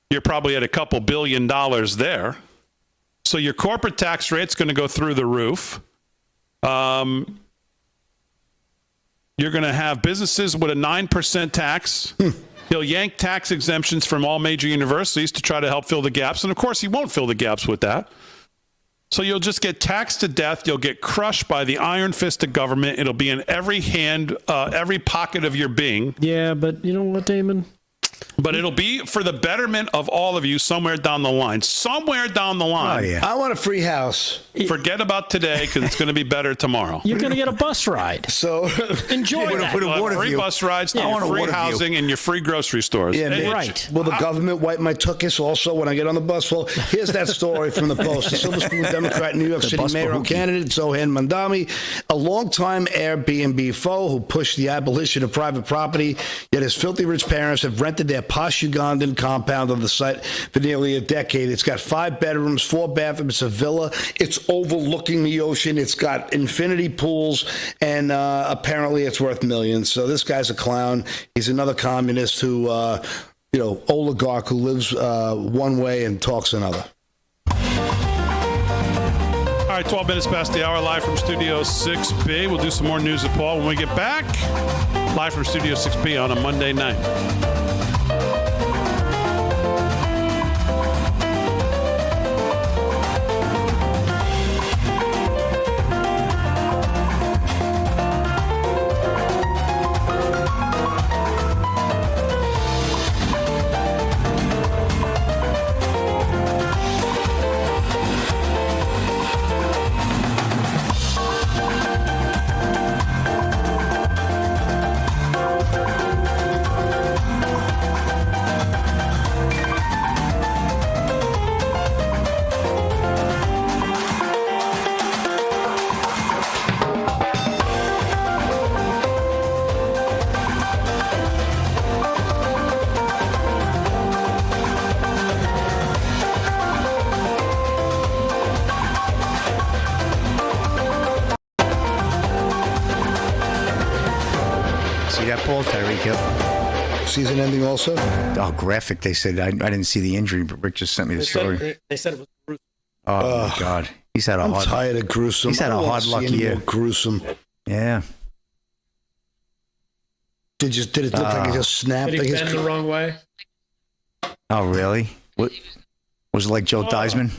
you're probably at a couple $2 billion there. So your corporate tax rate's going to go through the roof. You're going to have businesses with a 9% tax. He'll yank tax exemptions from all major universities to try to help fill the gaps. And, of course, he won't fill the gaps with that. So you'll just get taxed to death. You'll get crushed by the iron fist of government. It'll be in every hand, every pocket of your being. Yeah, but you know what, Damon? But it'll be for the betterment of all of you somewhere down the line. Somewhere down the line. Oh, yeah. I want a free house. Forget about today because it's going to be better tomorrow. You're going to get a bus ride. So enjoy that. Free bus rides, free housing, and your free grocery stores. Yeah, right. Will the government wipe my tuchus also when I get on the bus? Well, here's that story from the Post. The Silver Spoon Democrat New York City mayoral candidate Zohan Mandami, a longtime Airbnb foe who pushed the abolition of private property, yet his filthy rich parents have rented their posh Ugandan compound on the site for nearly a decade. It's got 5 bedrooms, 4 bathrooms. It's a villa. It's overlooking the ocean. It's got infinity pools, and apparently it's worth millions. So this guy's a clown. He's another communist who, oligarch who lives one way and talks another. All right, 12 minutes past the hour, live from Studio 6B. We'll do some more news with Paul when we get back. Live from Studio 6B on a Monday night. Season ending also? Oh, graphic. They said I didn't see the injury, but Rick just sent me the story. They said it was gruesome. Oh my God, he's had a I'm tired of gruesome. He's had a hard luck year. Gruesome. Yeah. Did it look like it just snapped? Did he bend the wrong way? Oh really? What was it like Joe Theismann?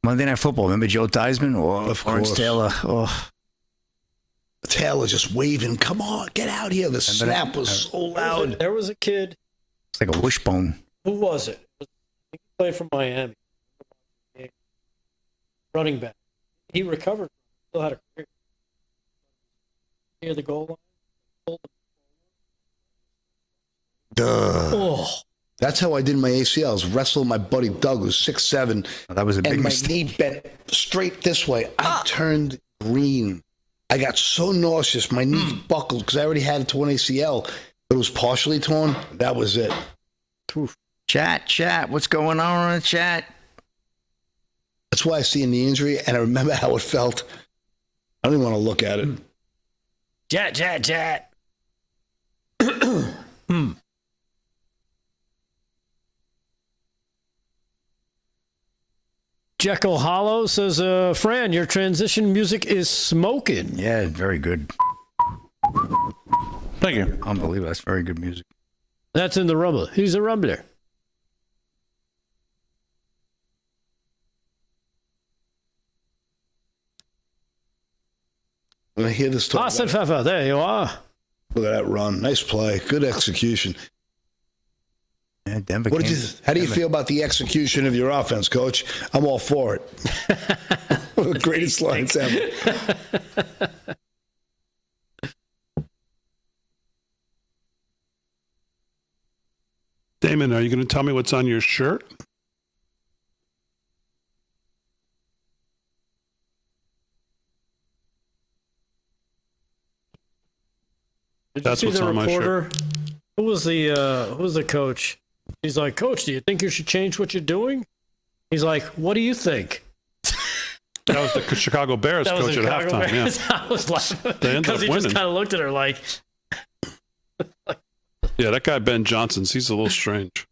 Monday Night Football. Remember Joe Theismann or Lawrence Taylor? Oh. Taylor just waving, come on, get out here. The snap was so loud. There was a kid. It's like a wishbone. Who was it? He played for Miami. Running back. He recovered. Still had a career. Near the goal line. Duh. Oh. That's how I did my ACL. I was wrestling my buddy Doug, who's 6'7". Oh, that was a big and my mistake. knee bent straight this way. I turned green. I got so nauseous. My knee buckled because I already had a torn ACL. It was partially torn. That was it. Oof. Chat. What's going on in the chat? That's why I see in the injury, and I remember how it felt. I don't even want to look at it. Chat. Jekyll Hollow says, Fran, your transition music is smoking. Yeah, very good. Thank you. Unbelievable. That's very good music. That's in the rumble. He's a rumbler. When I hear this talk, Pfeffer, there you are. Look at that run. Nice play. Good execution. Yeah, Denver. How do you feel about the execution of your offense, Coach? I'm all for it. One of the greatest lines ever. Damon, are you going to tell me what's on your shirt? Did you see the reporter? Who was the coach? He's like, Coach, do you think you should change what you're doing? He's like, what do you think? That was the Chicago Bears coach at halftime. Bears. Yeah. I was laughing They ended because up he winning. just kind of looked at her like. Yeah, that guy Ben Johnson, he's a little strange.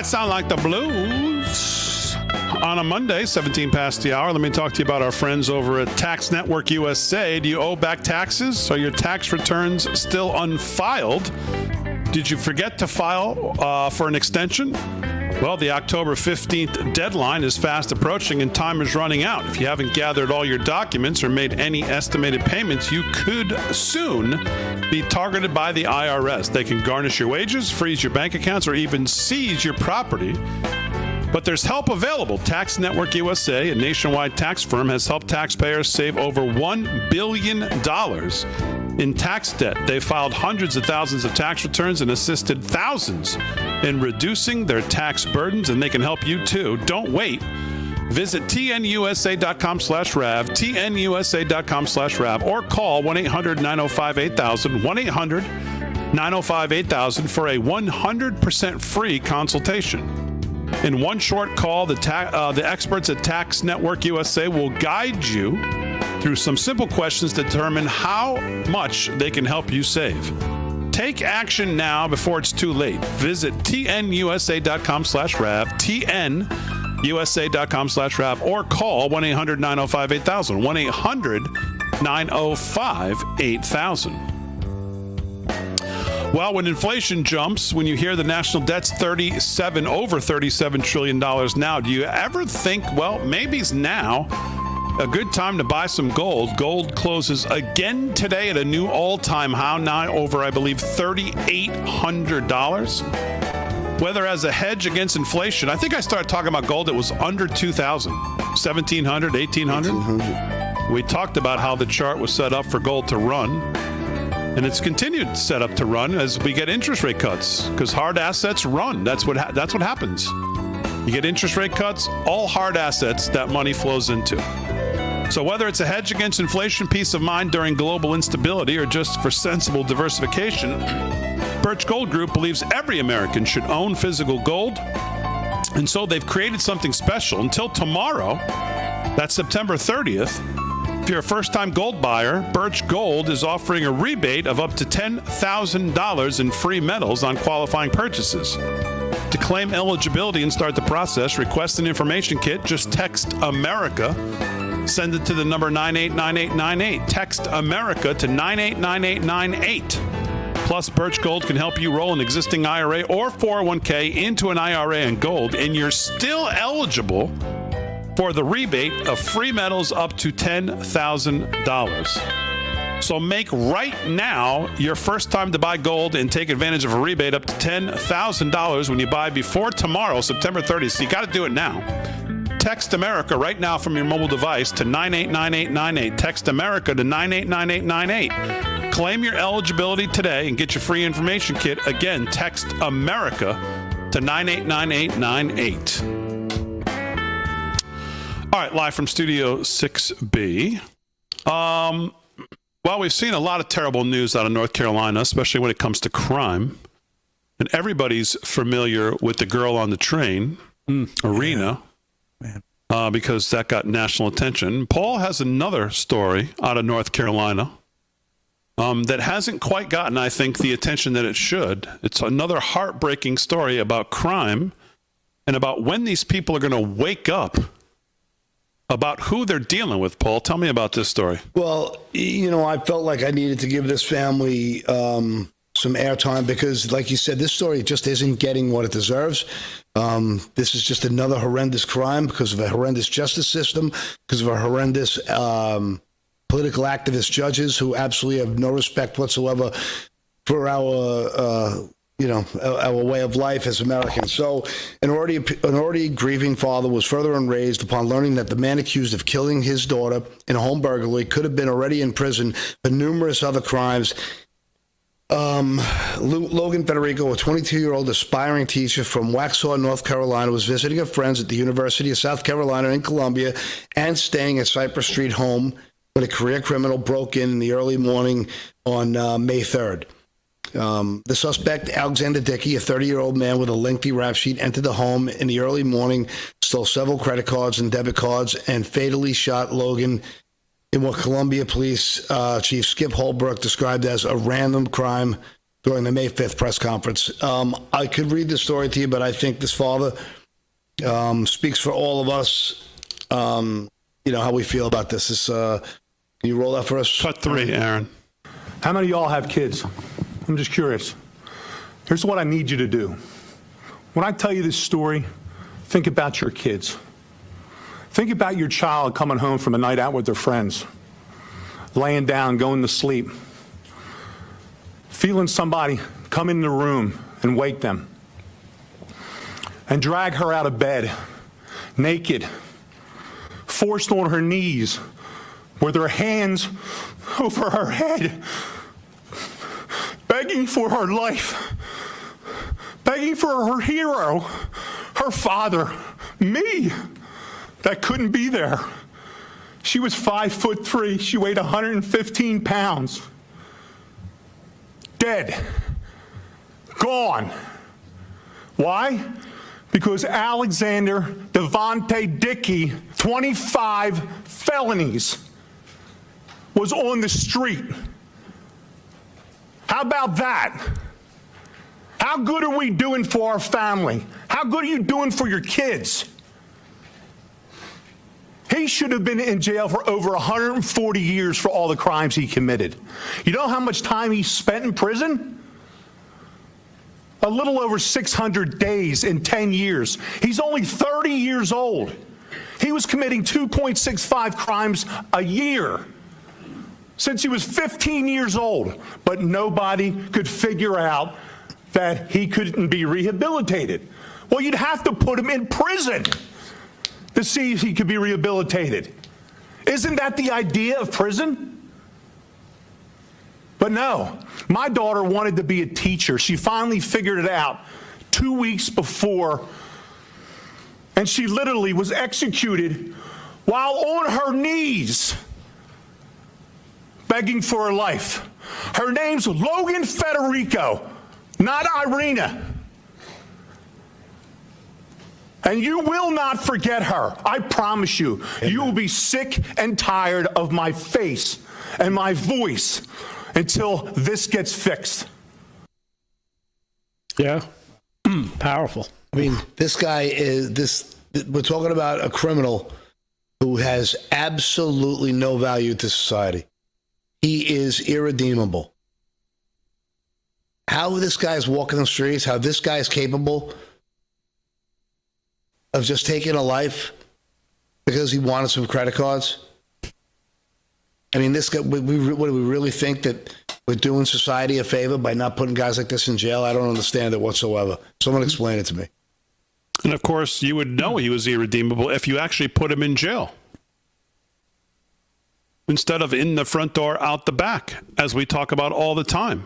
Sound like the blues on a Monday, 17 past the hour. Let me talk to you about our friends over at Tax Network USA. Do you owe back taxes? Are your tax returns still unfiled? Did you forget to file for an extension? Well, the October 15th deadline is fast approaching and time is running out. If you haven't gathered all your documents or made any estimated payments, you could soon be targeted by the IRS. They can garnish your wages, freeze your bank accounts, or even seize your property. But there's help available. Tax Network USA, a nationwide tax firm, has helped taxpayers save over $1 billion in tax debt. They filed hundreds of thousands of tax returns and assisted thousands in reducing their tax burdens, and they can help you too. Don't wait. Visit tnusa.com/RAV, tnusa.com/RAV, or call 1-800-905-8000, 1-800-905-8000 for a 100% free consultation. In one short call, the experts at Tax Network USA will guide you through some simple questions to determine how much they can help you save. Take action now before it's too late. Visit tnusa.com/RAV, tnusa.com/RAV, or call 1-800-905-8000, 1-800-905-8000. Well, when inflation jumps, when you hear the national debt's over $37 trillion now, do you ever think, well, maybe it's now a good time to buy some gold? Gold closes again today at a new all-time high, now over, I believe, $3,800. Whether as a hedge against inflation, I think I started talking about gold, it was under 2,000, 1,700, 1,800. We talked about how the chart was set up for gold to run. And it's continued set up to run as we get interest rate cuts, because hard assets run. That's what happens. You get interest rate cuts, all hard assets, that money flows into. So whether it's a hedge against inflation, peace of mind during global instability, or just for sensible diversification, Birch Gold Group believes every American should own physical gold. And so they've created something special. Until tomorrow, that's September 30th, if you're a first-time gold buyer, Birch Gold is offering a rebate of up to $10,000 in free metals on qualifying purchases. To claim eligibility and start the process, request an information kit. Just text America. Send it to the number 989898. Text America to 989898. Plus, Birch Gold can help you roll an existing IRA or 401k into an IRA in gold, and you're still eligible for the rebate of free metals up to $10,000. So make right now your first time to buy gold and take advantage of a rebate up to $10,000 when you buy before tomorrow, September 30th. So you got to do it now. Text America right now from your mobile device to 989898. Text America to 989898. Claim your eligibility today and get your free information kit. Again, text America to 989898. All right, live from Studio 6B. Well, we've seen a lot of terrible news out of North Carolina, especially when it comes to crime. And everybody's familiar with the girl on the train, Arena, because that got national attention. Paul has another story out of North Carolina that hasn't quite gotten, I think, the attention that it should. It's another heartbreaking story about crime and about when these people are going to wake up about who they're dealing with. Paul, tell me about this story. Well, I felt like I needed to give this family some airtime because, like you said, this story just isn't getting what it deserves. This is just another horrendous crime because of a horrendous justice system, because of a horrendous political activist judges who absolutely have no respect whatsoever for our our way of life as Americans. So an already grieving father was further enraged upon learning that the man accused of killing his daughter in a home burglary could have been already in prison for numerous other crimes. Logan Federico, a 22-year-old aspiring teacher from Waxhaw, North Carolina, was visiting her friends at the University of South Carolina in Columbia and staying at Cypress Street home when a career criminal broke in the early morning on May 3rd. The suspect, Alexander Dickey, a 30-year-old man with a lengthy rap sheet, entered the home in the early morning, stole several credit cards and debit cards, and fatally shot Logan in what Columbia Police Chief Skip Holbrook described as a random crime during the May 5th press conference. I could read the story to you, but I think this father speaks for all of us, how we feel about this. Can you roll that for us? Cut 3, Aaron. How many of y'all have kids? I'm just curious. Here's what I need you to do. When I tell you this story, think about your kids. Think about your child coming home from a night out with their friends, laying down, going to sleep, feeling somebody come in the room and wake them, and drag her out of bed, naked, forced on her knees, with her hands over her head, begging for her life, begging for her hero, her father, me, that couldn't be there. She was 5'3". She weighed 115 pounds. Dead. Gone. Why? Because Alexander Devontae Dickey, 25 felonies, was on the street. How about that? How good are we doing for our family? How good are you doing for your kids? He should have been in jail for over 140 years for all the crimes he committed. You know how much time he spent in prison? A little over 600 days in 10 years. He's only 30 years old. He was committing 2.65 crimes a year since he was 15 years old, but nobody could figure out that he couldn't be rehabilitated. Well, you'd have to put him in prison to see if he could be rehabilitated. Isn't that the idea of prison? But no, my daughter wanted to be a teacher. She finally figured it out 2 weeks before, and she literally was executed while on her knees, begging for her life. Her name's Logan Federico, not Irina. And you will not forget her. I promise you. Amen. You will be sick and tired of my face and my voice until this gets fixed. Yeah. Powerful. I mean, this guy we're talking about a criminal who has absolutely no value to society. He is irredeemable. How this guy is walking the streets, how this guy is capable of just taking a life because he wanted some credit cards. I mean, this guy, what do we really think that we're doing society a favor by not putting guys like this in jail? I don't understand it whatsoever. Someone explain it to me. And of course, you would know he was irredeemable if you actually put him in jail, instead of in the front door, out the back, as we talk about all the time.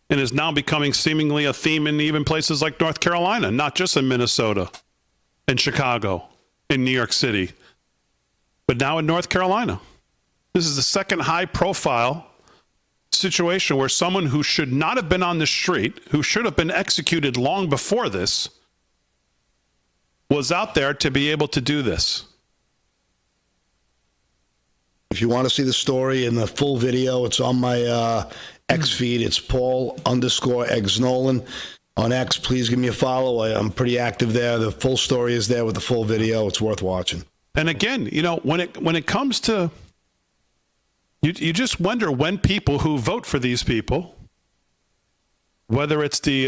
And is now becoming seemingly a theme in even places like North Carolina, not just in Minnesota, in Chicago, in New York City, but now in North Carolina. This is the second high-profile situation where someone who should not have been on the street, who should have been executed long before this, was out there to be able to do this. If you want to see the story in the full video, it's on my X feed. It's Paul_X_Nolan. On X, please give me a follow. I'm pretty active there. The full story is there with the full video. It's worth watching. And again, when it comes to, you just wonder when people who vote for these people, whether it's the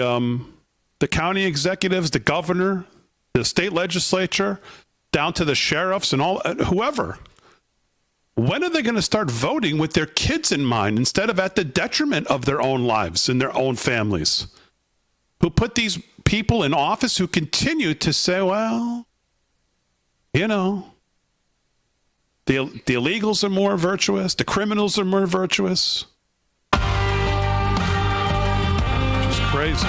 county executives, the governor, the state legislature, down to the sheriffs and all, whoever, when are they going to start voting with their kids in mind instead of at the detriment of their own lives and their own families? who put these people in office who continue to say, well, you know, the illegals are more virtuous, the criminals are more virtuous. Just crazy.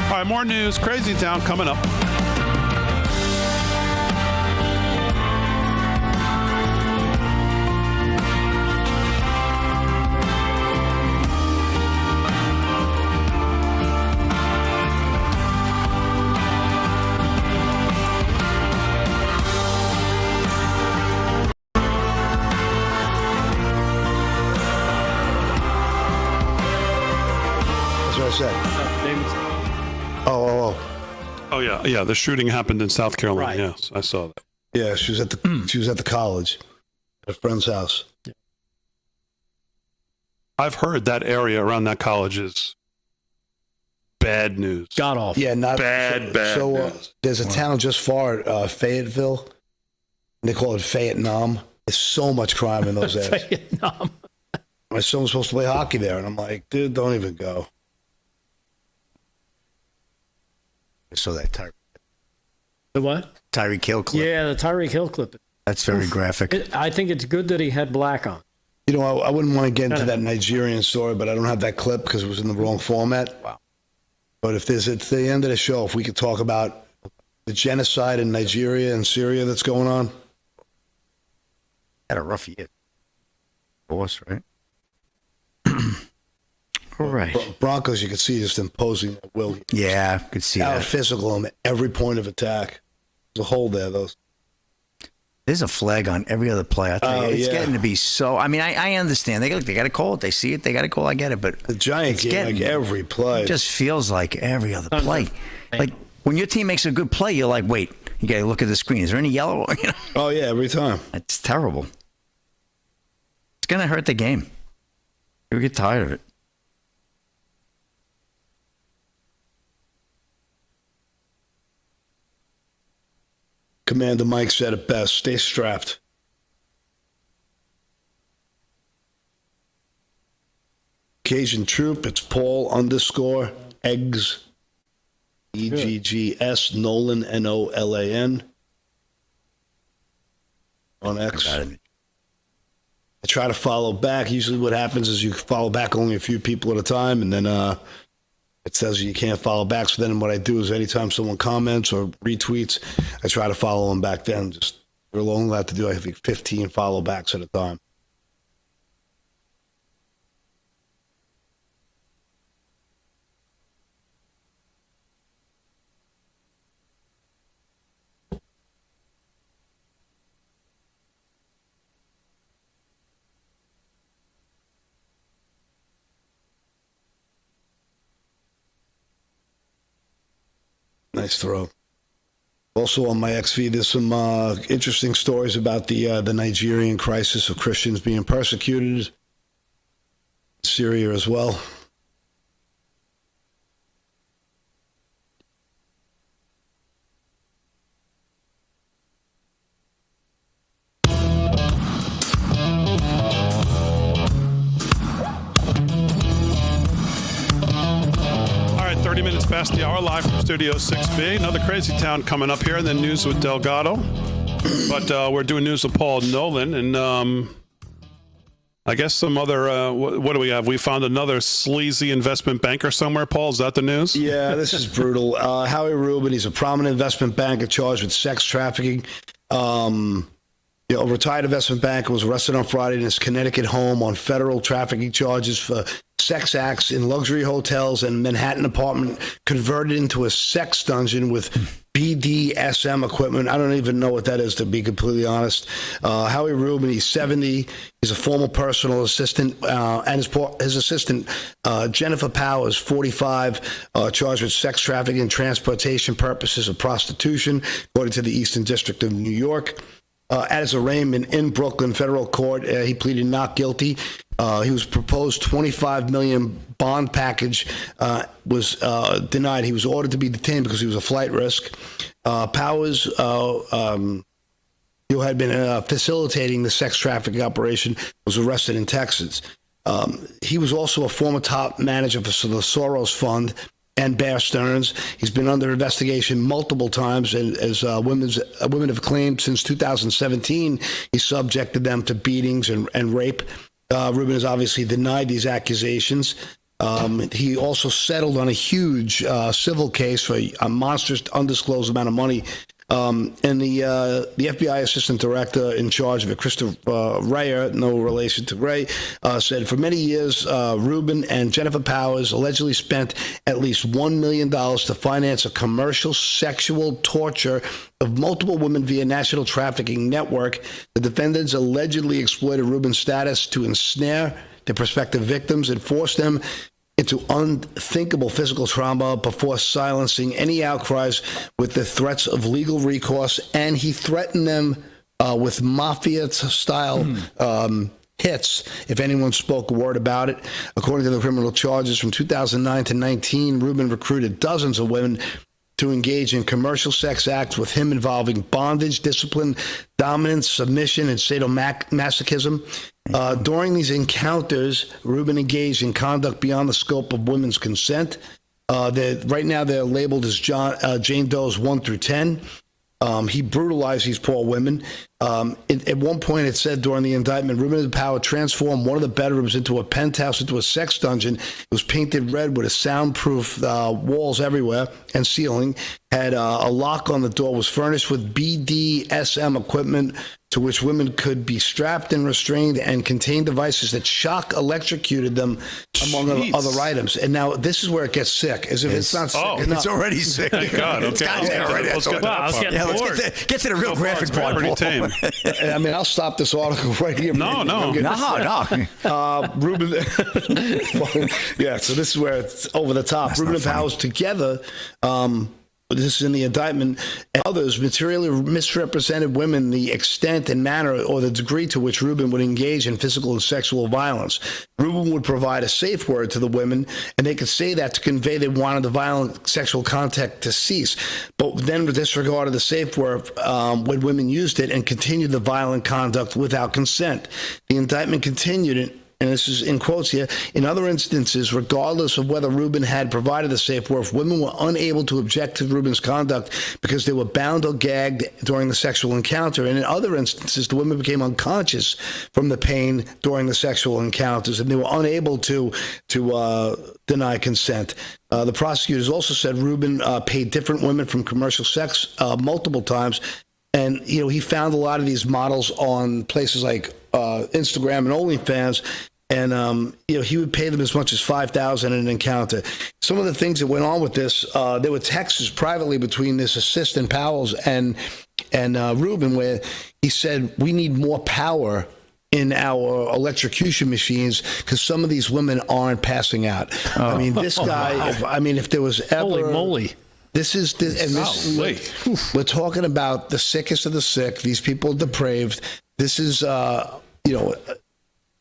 All right, more news. Crazy Town coming up. Oh yeah. The shooting happened in South Carolina. Right. Yes, I saw that. Yeah, she was at the college, at a friend's house. Yeah. I've heard that area around that college is bad news. God awful. Yeah, not bad news. There's a town just far, Fayetteville. And they call it Vietnam. There's so much crime in those areas. Vietnam. My son was supposed to play hockey there, and I'm like, dude, don't even go. I saw that The what? Tyreek Hill clip. Yeah, the Tyreek Hill clip. That's very graphic. I think it's good that he had black on. You know, I wouldn't want to get into that Nigerian story, but I don't have that clip because it was in the wrong format. Wow. But if there's at the end of the show, if we could talk about the genocide in Nigeria and Syria that's going on. Had a rough year. Boss, right? All right. Broncos, you could see just imposing their will. Yeah, I could see that. Physical them at every point of attack. There's a hole there, though. There's a flag on every other play. I tell you, it's getting to be so. I mean, I understand. They got to call it. They see it. They got to call. I get it. But the Giants get like every play. It just feels like every other play. Like when your team makes a good play, you're like, wait, you got to look at the screen. Is there any yellow? You know? Oh yeah, every time. It's terrible. It's gonna hurt the game. You'll get tired of it. Commander Mike said it best. Stay strapped. Cajun Troop, it's Paul _Eggs, EGGS, Nolan, NOLAN. On X. I try to follow back. Usually what happens is you follow back only a few people at a time, and then it says you can't follow back. So then what I do is anytime someone comments or retweets, I try to follow them back then. Just we're only allowed to do, I think, 15 follow backs at a time. Nice throw. Also on my XV, there's some interesting stories about the Nigerian crisis of Christians being persecuted. Syria as well. Past the hour, live from Studio 6B. Another Crazy Town coming up here, and then news with Delgado. But we're doing news with Paul Nolan, and I guess some other, what do we have? We found another sleazy investment banker somewhere, Paul. Is that the news? Yeah, this is brutal. Howie Rubin, he's a prominent investment banker charged with sex trafficking. A retired investment banker was arrested on Friday in his Connecticut home on federal trafficking charges for sex acts in luxury hotels and Manhattan apartment converted into a sex dungeon with BDSM equipment. I don't even know what that is, to be completely honest. Howie Rubin, he's 70. He's a former personal assistant, and his assistant, Jennifer Powers, 45, charged with sex trafficking and transportation purposes of prostitution, according to the Eastern District of New York. At his arraignment in Brooklyn federal court, he pleaded not guilty. He was proposed $25 million bond package, was denied. He was ordered to be detained because he was a flight risk. Powers, who had been facilitating the sex trafficking operation, was arrested in Texas. He was also a former top manager for the Soros Fund and Bear Stearns. He's been under investigation multiple times, and as women have claimed since 2017, he subjected them to beatings and rape. Rubin has obviously denied these accusations. He also settled on a huge civil case for a monstrous undisclosed amount of money. And the FBI assistant director in charge of it, Christopher Rayer, no relation to Ray, said for many years, Rubin and Jennifer Powers allegedly spent at least $1 million to finance a commercial sexual torture of multiple women via national trafficking network. The defendants allegedly exploited Rubin's status to ensnare the prospective victims and force them into unthinkable physical trauma before silencing any outcries with the threats of legal recourse. And he threatened them with mafia-style hits if anyone spoke a word about it. According to the criminal charges from 2009 to 19, Rubin recruited dozens of women to engage in commercial sex acts with him involving bondage, discipline, dominance, submission, and sadomasochism. During these encounters, Rubin engaged in conduct beyond the scope of women's consent. Right now, they're labeled as Jane Doe's 1 through 10. He brutalized these poor women. At one point, it said during the indictment, Rubin had the power to transform one of the bedrooms into a penthouse, into a sex dungeon. It was painted red with a soundproof walls everywhere and ceiling. Had a lock on the door. Was furnished with BDSM equipment to which women could be strapped and restrained, and contained devices that electrocuted them, among other items. And now this is where it gets sick, as if it's not sick enough. It's already sick. Thank God. Okay. Let's get to the real graphic part. Pretty tame. I mean, I'll stop this article right here. No. Rubin. Yeah, so this is where it's over the top. Rubin and Powers together. This is in the indictment, and others materially misrepresented women the extent and manner or the degree to which Rubin would engage in physical and sexual violence. Rubin would provide a safe word to the women, and they could say that to convey they wanted the violent sexual contact to cease, but then disregarded the safe word when women used it and continued the violent conduct without consent. The indictment continued, and this is in quotes here, in other instances, regardless of whether Rubin had provided the safe word, women were unable to object to Rubin's conduct because they were bound or gagged during the sexual encounter. And in other instances, the women became unconscious from the pain during the sexual encounters, and they were unable to deny consent. The prosecutors also said Rubin paid different women from commercial sex multiple times. And, he found a lot of these models on places like Instagram and OnlyFans. And, he would pay them as much as $5,000 in an encounter. Some of the things that went on with this, there were texts privately between this assistant Powers and Rubin, where he said, we need more power in our electrocution machines because some of these women aren't passing out. I mean, this guy, if there was ever... Holy moly. We're talking about the sickest of the sick. These people are depraved. This is,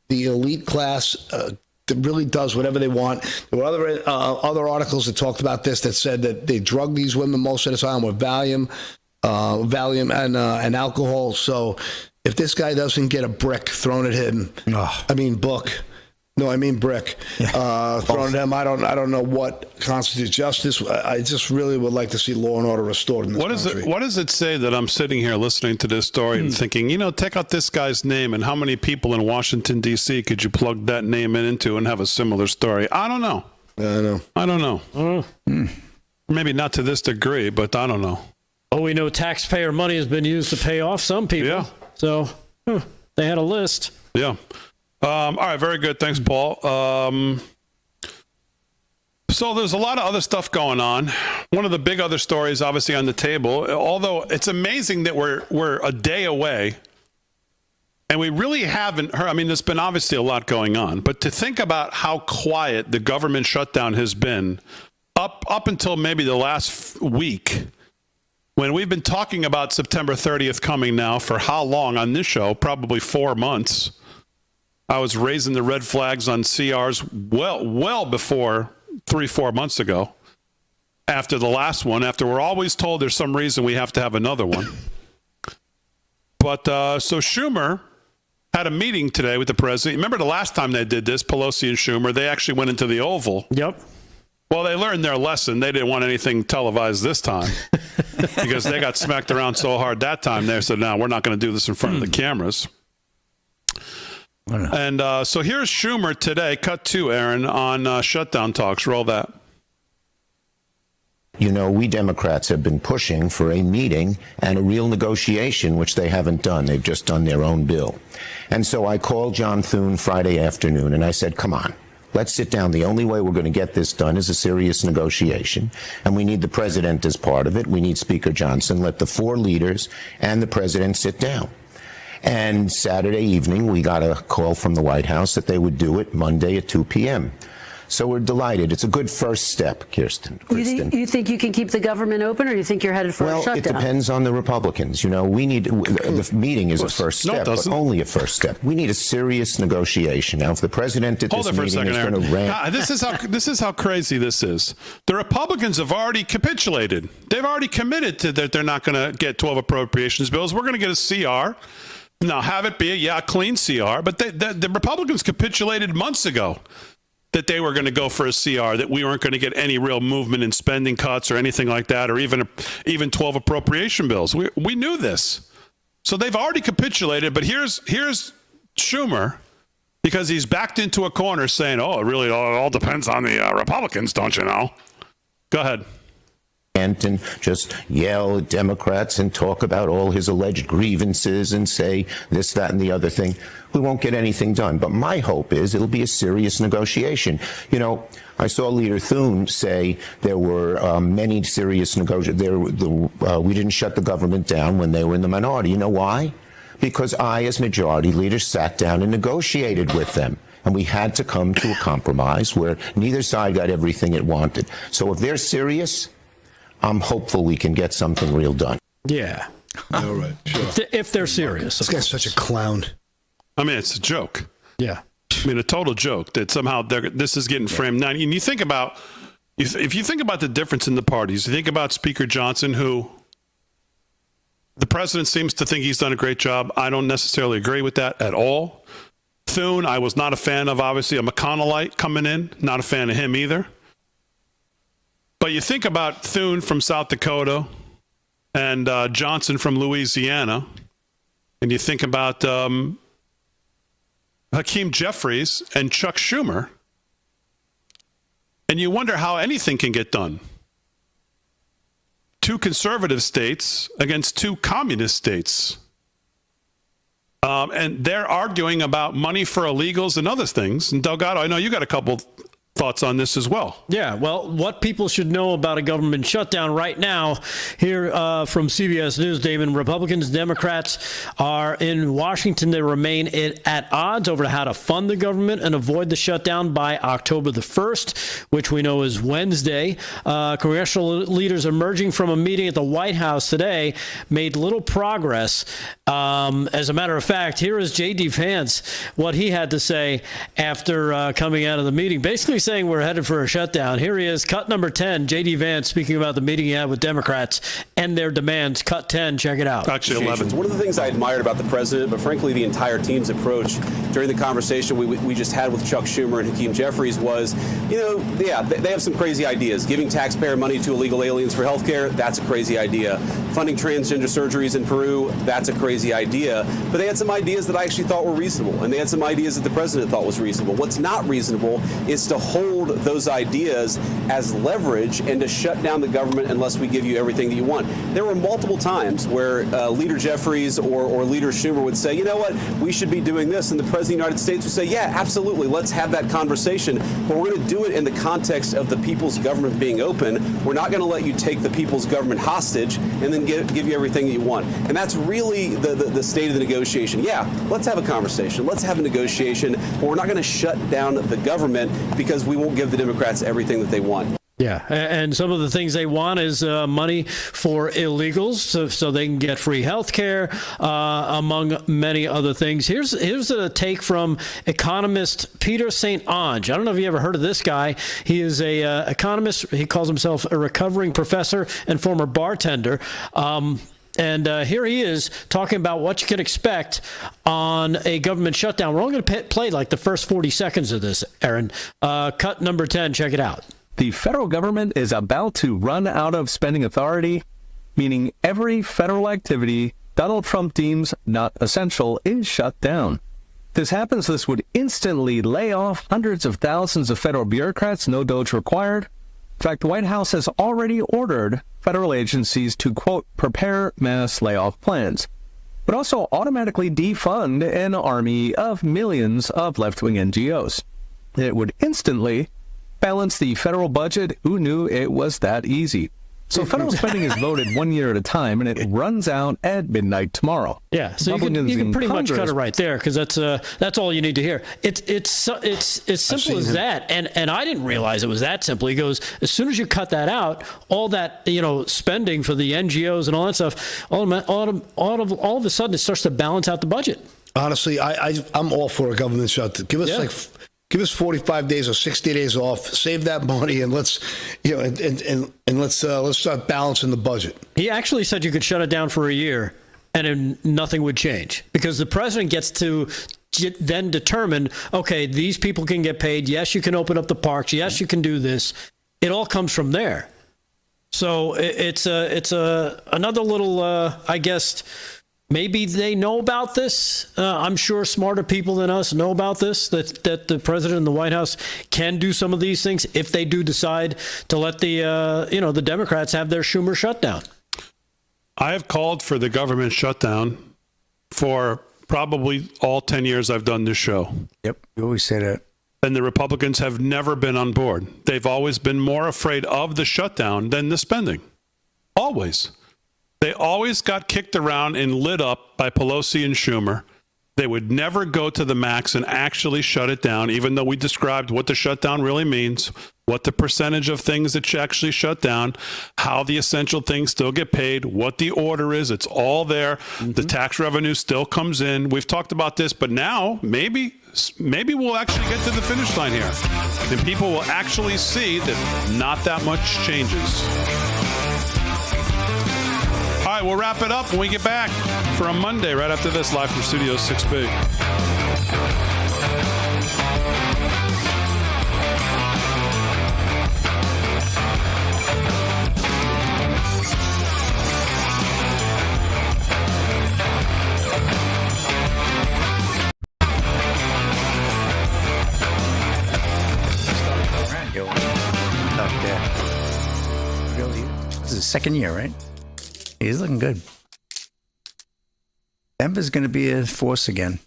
the elite class that really does whatever they want. There were other articles that talked about this that said that they drug these women most of the time with Valium and alcohol. So if this guy doesn't get a brick thrown at him, brick thrown at him, I don't know what constitutes justice. I just really would like to see law and order restored in this country. What does it say that I'm sitting here listening to this story and thinking, take out this guy's name and how many people in Washington, D.C. could you plug that name into and have a similar story? I don't know. I don't know. Maybe not to this degree, but I don't know. Oh, we know taxpayer money has been used to pay off some people. Yeah. So they had a list. Yeah. All right, very good. Thanks, Paul. So there's a lot of other stuff going on. One of the big other stories, obviously, on the table, although it's amazing that we're a day away, and we really haven't heard. I mean, there's been obviously a lot going on, but to think about how quiet the government shutdown has been up until maybe the last week, when we've been talking about September 30th coming now for how long on this show? Probably 4 months. I was raising the red flags on CRs well before 3-4 months ago, after the last one, after we're always told there's some reason we have to have another one. But so Schumer had a meeting today with the president. Remember the last time they did this, Pelosi and Schumer, they actually went into the Oval. Yep. Well, they learned their lesson. They didn't want anything televised this time because they got smacked around so hard that time. They said, no, we're not going to do this in front of the cameras. And so here's Schumer today, cut 2, Aaron, on Shutdown Talks. Roll that. You know, we Democrats have been pushing for a meeting and a real negotiation, which they haven't done. They've just done their own bill. And so I called John Thune Friday afternoon, and I said, come on, let's sit down. The only way we're going to get this done is a serious negotiation, and we need the president as part of it. We need Speaker Johnson. Let the 4 leaders and the president sit down. And Saturday evening, we got a call from the White House that they would do it Monday at 2 p.m., so we're delighted. It's a good first step, Kristen. You think you can keep the government open, or you think you're headed for a shutdown? Well, it depends on the Republicans. You know, we need the meeting is a first step, but only a first step. We need a serious negotiation. Now, if the president at this meeting is going to rant, this is how crazy this is. The Republicans have already capitulated. They've already committed to that they're not going to get 12 appropriations bills. We're going to get a CR. Now, have it be a clean CR, but the Republicans capitulated months ago that they were going to go for a CR, that we weren't going to get any real movement in spending cuts or anything like that, or even 12 appropriation bills. We knew this. So they've already capitulated, but here's Schumer, because he's backed into a corner saying, oh, it really all depends on the Republicans, don't you know? Go ahead. And just yell at Democrats and talk about all his alleged grievances and say this, that, and the other thing. We won't get anything done. But my hope is it'll be a serious negotiation. You know, I saw Leader Thune say there were many serious negotiations. We didn't shut the government down when they were in the minority. You know why? Because I, as majority leader, sat down and negotiated with them. And we had to come to a compromise where neither side got everything it wanted. So if they're serious, I'm hopeful we can get something real done. Yeah. All right, sure. If they're serious. This guy's such a clown. I mean, it's a joke. Yeah. I mean, a total joke that somehow this is getting framed. Now, and you think about, if you think about the difference in the parties, you think about Speaker Johnson, who the president seems to think he's done a great job. I don't necessarily agree with that at all. Thune, I was not a fan of, obviously, a McConnellite coming in. Not a fan of him either. But you think about Thune from South Dakota and Johnson from Louisiana, and you think about Hakeem Jeffries and Chuck Schumer, and you wonder how anything can get done. 2 conservative states against 2 communist states. And they're arguing about money for illegals and other things. And Delgado, I know you got a couple thoughts on this as well. Yeah, well, what people should know about a government shutdown right now, here from CBS News, Damon, Republicans, Democrats are in Washington. They remain at odds over how to fund the government and avoid the shutdown by October the 1st, which we know is Wednesday. Congressional leaders emerging from a meeting at the White House today made little progress. As a matter of fact, here is J.D. Vance, what he had to say after coming out of the meeting, basically saying we're headed for a shutdown. Here he is, cut number 10, J.D. Vance speaking about the meeting he had with Democrats and their demands. Cut 10, check it out. Actually, 11. One of the things I admired about the president, but frankly the entire team's approach during the conversation we just had with Chuck Schumer and Hakeem Jeffries was, they have some crazy ideas. Giving taxpayer money to illegal aliens for health care, that's a crazy idea. Funding transgender surgeries in Peru, that's a crazy idea. But they had some ideas that I actually thought were reasonable, and they had some ideas that the president thought was reasonable. What's not reasonable is to hold those ideas as leverage and to shut down the government unless we give you everything that you want. There were multiple times where Leader Jeffries or Leader Schumer would say, you know what, we should be doing this. And the President of the United States would say, yeah, absolutely, let's have that conversation. But we're going to do it in the context of the people's government being open. We're not going to let you take the people's government hostage and then give you everything that you want. And that's really the state of the negotiation. Yeah, let's have a conversation. Let's have a negotiation. But we're not going to shut down the government because we won't give the Democrats everything that they want. Yeah, and some of the things they want is money for illegals so they can get free health care, among many other things. Here's a take from economist Peter St. Onge. I don't know if you ever heard of this guy. He is a economist. He calls himself a recovering professor and former bartender. And here he is talking about what you can expect on a government shutdown. We're only going to play like the first 40 seconds of this, Aaron. Cut number 10. Check it out. The federal government is about to run out of spending authority, meaning every federal activity Donald Trump deems not essential is shut down. If this happens, this would instantly lay off hundreds of thousands of federal bureaucrats, no DOGE required. In fact, the White House has already ordered federal agencies to, quote, prepare mass layoff plans, but also automatically defund an army of millions of left-wing NGOs. It would instantly balance the federal budget. Who knew it was that easy? So federal spending is voted 1 year at a time, and it runs out at midnight tomorrow. Yeah, so you can pretty much cut it right there, because that's all you need to hear. It's simple as that, and I didn't realize it was that simple. He goes, as soon as you cut that out, all that spending for the NGOs and all that stuff, all of a sudden it starts to balance out the budget. Honestly, I'm all for a government shutdown. Give us 45 days or 60 days off. Save that money, and let's start balancing the budget. He actually said you could shut it down for a year, and then nothing would change, because the president gets to then determine, okay, these people can get paid. Yes, you can open up the parks. Yes, you can do this. It all comes from there. So it's another little, I guess. Maybe they know about this. I'm sure smarter people than us know about this, that the president and the White House can do some of these things if they do decide to let the Democrats have their Schumer shutdown. I have called for the government shutdown for probably all 10 years I've done this show. Yep, you always say that. And the Republicans have never been on board. They've always been more afraid of the shutdown than the spending. Always. They always got kicked around and lit up by Pelosi and Schumer. They would never go to the max and actually shut it down, even though we described what the shutdown really means, what the percentage of things that actually shut down, how the essential things still get paid, what the order is. It's all there. The tax revenue still comes in. We've talked about this, but now maybe we'll actually get to the finish line here, and people will actually see that not that much changes. All right, we'll wrap it up when we get back for a Monday right after this, live from Studio 6B. This is his second year, right? He's looking good. Denver's going to be a force again.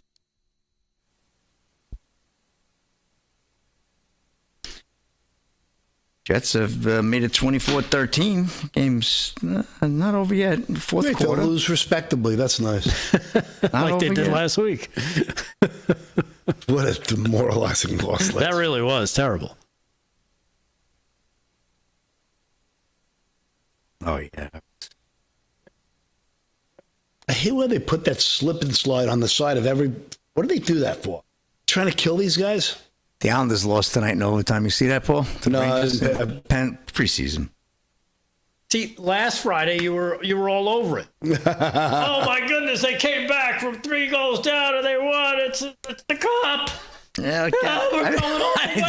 Jets have made it 24-13. Game's not over yet. Fourth quarter. They'll lose respectably. That's nice. Like they did last week. What a demoralizing loss. That really was terrible. Oh, yeah. I hate where they put that slip and slide on the side of every. What do they do that for? Trying to kill these guys? The Islanders lost tonight in overtime. You see that, Paul? No, preseason. See, last Friday you were all over it. Oh my goodness, they came back from 3 goals down and they won. It's the cup. Yeah, okay. We're going all the way.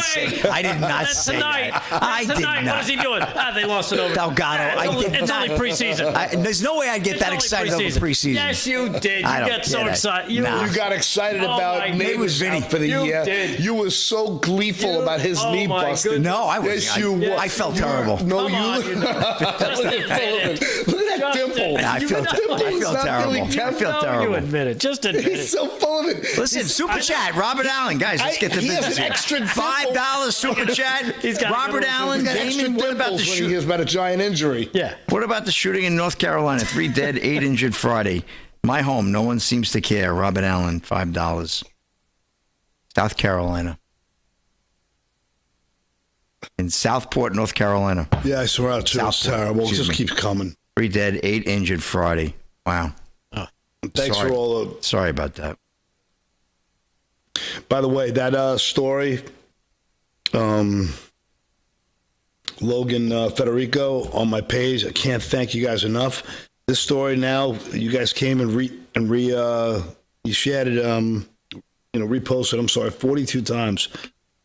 I did not say tonight. that. I did tonight. not. What is he doing? They lost it over. Delgado. It's only preseason. There's no way I'd get that excited over preseason. Yes, you did. You got so excited. You got excited about Neighbors out for the year. Did. You were so gleeful about his knee busting. No, I was. Yes, you were. I felt terrible. No, you. Look at that dimple. I feel terrible. I feel terrible. You admit it. Just admit it. He's so full of it. Listen, super chat. Robert Allen, guys, let's get the business. Extra $5 super chat. Robert Allen, Damon. What about the shooting? He hears about a giant injury. Yeah. What about the shooting in North Carolina? 3 dead, 8 injured Friday. My home. No one seems to care. Robert Allen, $5. South Carolina. In Southport, North Carolina. Yeah, I saw it too. It's terrible. It just keeps coming. 3 dead, 8 injured Friday. Wow. Thanks for all the. Sorry about that. By the way, that story, Logan Federico on my page, I can't thank you guys enough. this story now, you guys came and you shared it, reposted, I'm sorry, 42 times.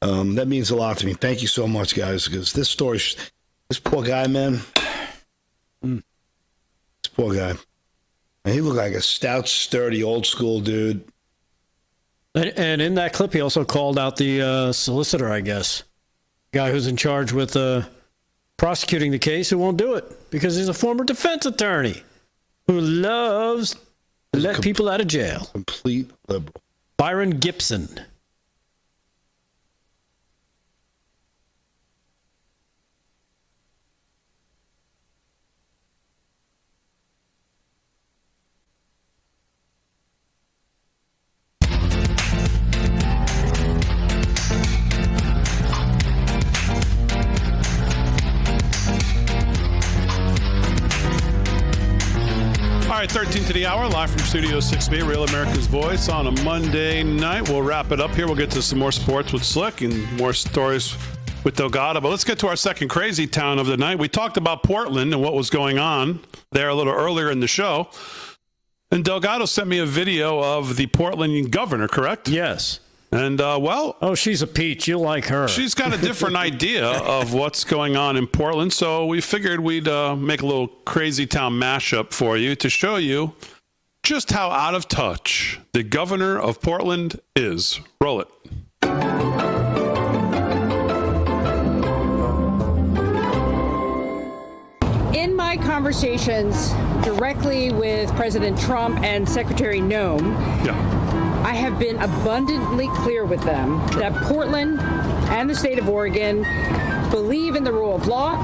That means a lot to me. Thank you so much, guys, because this story, this poor guy, man, this poor guy. And he looked like a stout, sturdy, old school dude. And in that clip, he also called out the solicitor, I guess. Guy who's in charge with prosecuting the case who won't do it because he's a former defense attorney who loves to let people out of jail. Complete liberal. Byron Gibson. All right, 13 to the hour, live from Studio 6B, Real America's Voice on a Monday night. We'll wrap it up here. We'll get to some more sports with Slick and more stories with Delgado. But let's get to our second crazy town of the night. We talked about Portland and what was going on there a little earlier in the show. And Delgado sent me a video of the Portland governor, correct? Yes. And, oh, she's a peach. You'll like her. She's got a different idea of what's going on in Portland. So we figured we'd make a little crazy town mashup for you to show you just how out of touch the governor of Portland is. Roll it. In my conversations directly with President Trump and Secretary Noem, I have been abundantly clear with them that Portland and the state of Oregon believe in the rule of law.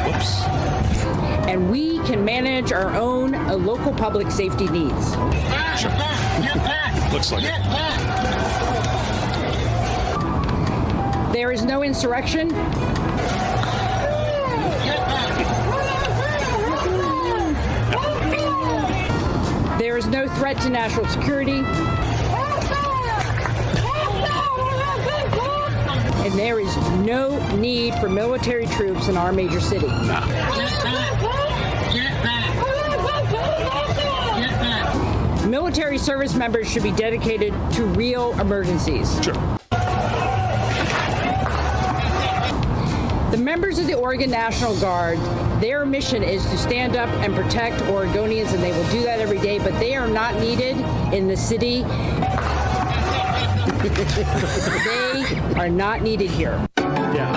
Whoops. And we can manage our own local public safety needs. Sure. Looks like it. There is no insurrection. There is no threat to national security. And there is no need for military troops in our major city. Military service members should be dedicated to real emergencies. Sure. The members of the Oregon National Guard, their mission is to stand up and protect Oregonians, and they will do that every day, but they are not needed in the city. They are not needed here. Yeah,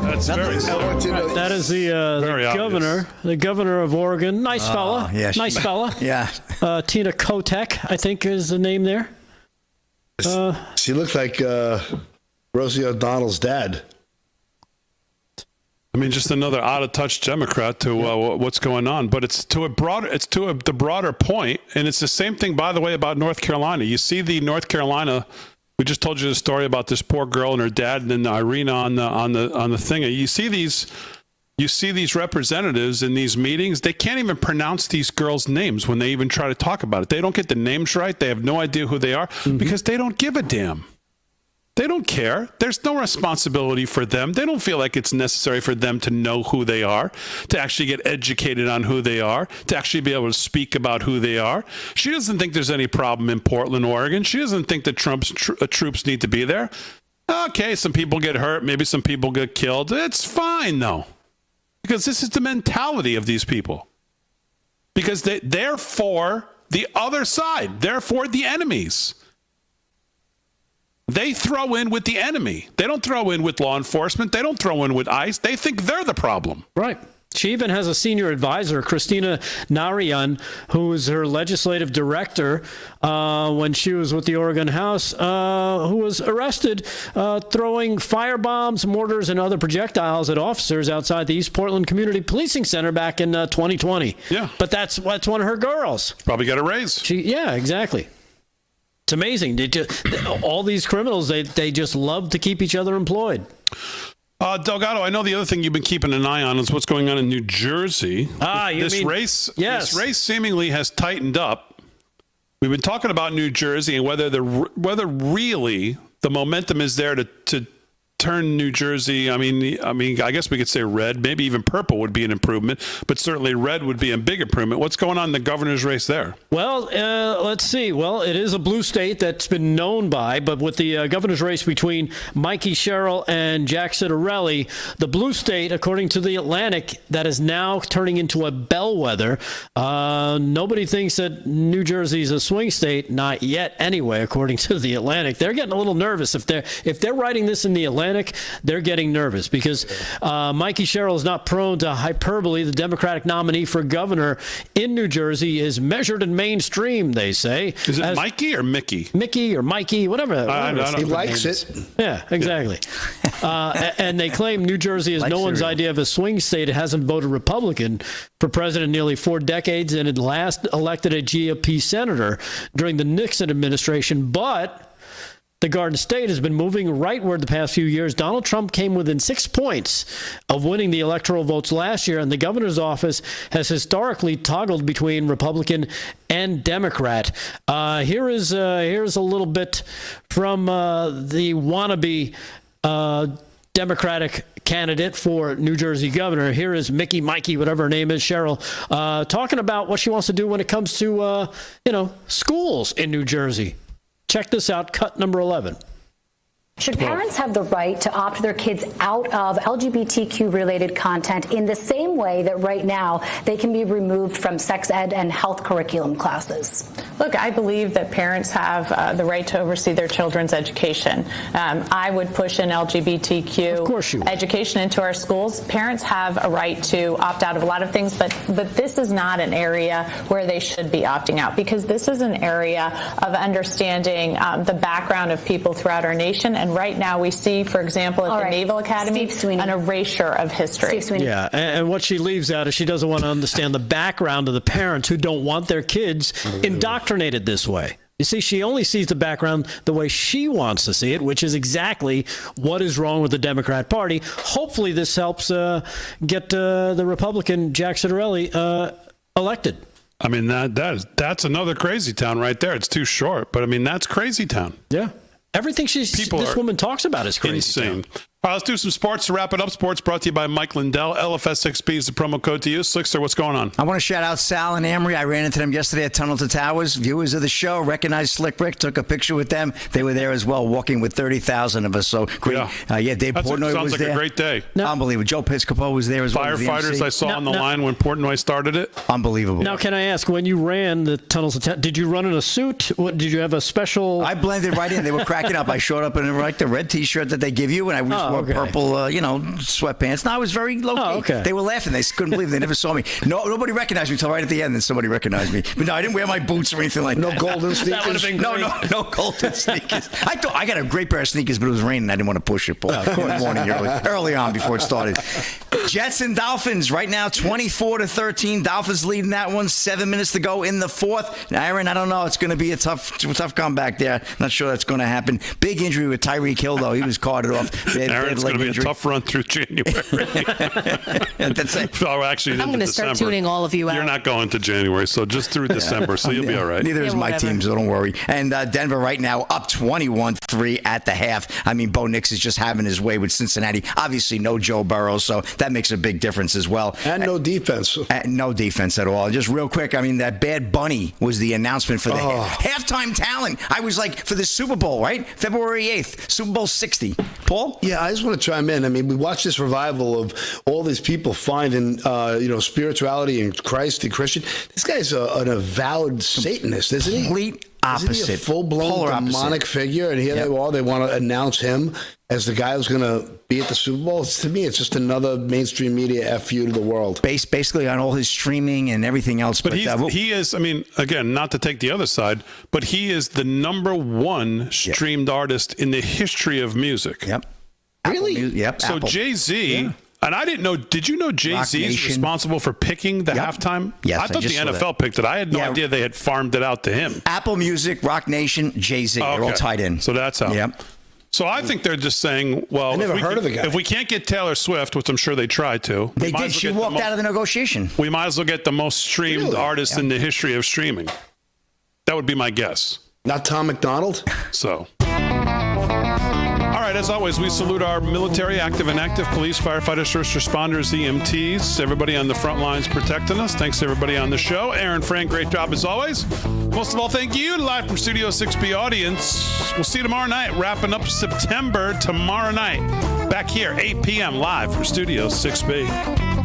that's very That is the governor, the governor of Oregon. Nice fella. Yeah, nice fella. Yeah. Tina Kotek, I think is the name there. She looked like Rosie O'Donnell's dad. I mean, just another out-of-touch Democrat to what's going on. But it's to the broader point, and it's the same thing, by the way, about North Carolina. You see the North Carolina. We just told you the story about this poor girl and her dad, and then Irina on the thing. You see these representatives in these meetings. They can't even pronounce these girls' names when they even try to talk about it. They don't get the names right. They have no idea who they are because they don't give a damn. They don't care. There's no responsibility for them. They don't feel like it's necessary for them to know who they are, to actually get educated on who they are, to actually be able to speak about who they are. She doesn't think there's any problem in Portland, Oregon. She doesn't think that Trump's troops need to be there. Okay, some people get hurt. Maybe some people get killed. It's fine, though, because this is the mentality of these people. Because they're for the other side. They're for the enemies. They throw in with the enemy. They don't throw in with law enforcement. They don't throw in with ICE. They think they're the problem. Right. She even has a senior advisor, Christina Narayan, who is her legislative director when she was with the Oregon House, who was arrested throwing firebombs, mortars, and other projectiles at officers outside the East Portland Community Policing Center back in 2020. Yeah. But that's one of her girls. Probably got a raise. Yeah, exactly. It's amazing. All these criminals, they just love to keep each other employed. Delgado, I know the other thing you've been keeping an eye on is what's going on in New Jersey. This race seemingly has tightened up. We've been talking about New Jersey and whether really the momentum is there to turn New Jersey, I mean, I guess we could say red, maybe even purple would be an improvement, but certainly red would be a big improvement. What's going on in the governor's race there? Well, let's see. Well, it is a blue state that's been known by, but with the governor's race between Mikey Sherrill and Jack Ciattarelli, the blue state, according to the Atlantic, that is now turning into a bellwether. Nobody thinks that New Jersey is a swing state, not yet anyway, according to the Atlantic. They're getting a little nervous. If they're writing this in the Atlantic, they're getting nervous because Mikey Sherrill is not prone to hyperbole. The Democratic nominee for governor in New Jersey is measured and mainstream, they say. Is it Mikey or Mickey? Mickey or Mikey, whatever. He likes it. Yeah, exactly. And they claim New Jersey is no one's idea of a swing state. It hasn't voted Republican for president in nearly 4 decades, and it last elected a GOP senator during the Nixon administration. But the Garden State has been moving rightward the past few years. Donald Trump came within 6 points of winning the electoral votes last year, and the governor's office has historically toggled between Republican and Democrat. Here's a little bit from the wannabe Democratic candidate for New Jersey governor. Here is Mikey, whatever her name is, Sherrill, talking about what she wants to do when it comes to, schools in New Jersey. Check this out, cut number 11. Should parents have the right to opt their kids out of LGBTQ-related content in the same way that right now they can be removed from sex ed and health curriculum classes? Look, I believe that parents have the right to oversee their children's education. I would push an LGBTQ education into our schools. Parents have a right to opt out of a lot of things, but this is not an area where they should be opting out, because this is an area of understanding the background of people throughout our nation. And right now we see, for example, at the Naval Academy, an erasure of history. Yeah, and what she leaves out is she doesn't want to understand the background of the parents who don't want their kids indoctrinated this way. You see, she only sees the background the way she wants to see it, which is exactly what is wrong with the Democrat Party. Hopefully this helps get the Republican Jack Ciattarelli elected. I mean, that's another crazy town right there. It's too short, but I mean, that's crazy town. Yeah. Everything this woman talks about is crazy. Insane. All right, let's do some sports to wrap it up. Sports brought to you by Mike Lindell. LFS6B is the promo code to use. Slickster, what's going on? I want to shout out Sal and Amory. I ran into them yesterday at Tunnel to Towers. Viewers of the show recognized Slick Rick, took a picture with them. They were there as well, walking with 30,000 of us. So great. Dave Portnoy was there. Sounds like a great day. Unbelievable. Joe Piscopo was there as well. Firefighters I saw on the line when Portnoy started it. Unbelievable. Now, can I ask, when you ran the Tunnels to Towers, did you run in a suit? Did you have a special? I blended right in. They were cracking up. I showed up in the red T-shirt that they give you, and I just wore purple sweatpants. No, I was very low-key. Okay. They were laughing. They couldn't believe it. They never saw me. Nobody recognized me until right at the end. Then somebody recognized me. But no, I didn't wear my boots or anything like that. No golden sneakers? That would have been great. No golden sneakers. I thought I got a great pair of sneakers, but it was raining. I didn't want to push it. Paul. In the morning early on before it started. Jets and Dolphins right now 24-13. Dolphins leading that one. 7 minutes to go in the fourth. Now, Aaron, I don't know. It's going to be a tough comeback there. Not sure that's going to happen. Big injury with Tyreek Hill, though. He was carted off. Aaron's going to be a tough run through January. That's it. Oh, actually, I'm going to start tuning all of you out. You're not going to January, so just through December, so you'll be all right. Neither is my team, so don't worry. And Denver right now up 21-3 at the half. I mean, Bo Nix is just having his way with Cincinnati. Obviously, no Joe Burrow, so that makes a big difference as well. And no defense. No defense at all. Just real quick, I mean, that Bad Bunny was the announcement for the halftime talent. I was like, for the Super Bowl, right? February 8th, Super Bowl 60. Paul? Yeah, I just want to chime in. I mean, we watched this revival of all these people finding, spirituality in Christ and Christian. This guy's an avowed Satanist, isn't he? Complete opposite. Isn't he a full-blown demonic figure? And here they want to announce him as the guy who's going to be at the Super Bowl. To me, it's just another mainstream media FU to the world. Based basically on all his streaming and everything else. But he is, I mean, again, not to take the other side, but he is the #1 streamed artist in the history of music. Yep. Really? Yep. So Jay-Z... And I didn't know, did you know Jay-Z is responsible for picking the halftime? Yes, I thought the NFL picked it. I had no idea they had farmed it out to him. Apple Music, Rock Nation, Jay-Z, they're all tied in. So that's how. Yep. So I think they're just saying, well, I never heard of the guy. If we can't get Taylor Swift, which I'm sure they tried to. They did. She walked out of the negotiation. We might as well get the most streamed artist in the history of streaming. That would be my guess. Not Tom McDonald? So... All right, as always, we salute our military, active and inactive, police, firefighters, first responders, EMTs, everybody on the front lines protecting us. Thanks to everybody on the show. Aaron, Frank, great job as always. Most of all, thank you, live from Studio 6B audience. We'll see you tomorrow night, wrapping up September tomorrow night. Back here, 8 p.m. live from Studio 6B.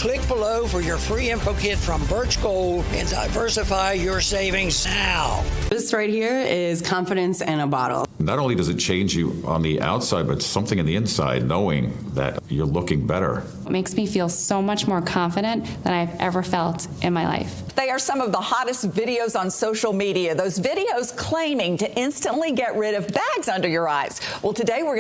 Click below for your free info kit from Birch Gold and diversify your savings now. This right here is confidence in a bottle. Not only does it change you on the outside, but something in the inside, knowing that you're looking better. It makes me feel so much more confident than I've ever felt in my life. They are some of the hottest videos on social media. Those videos claiming to instantly get rid of bags under your eyes. Well, today we're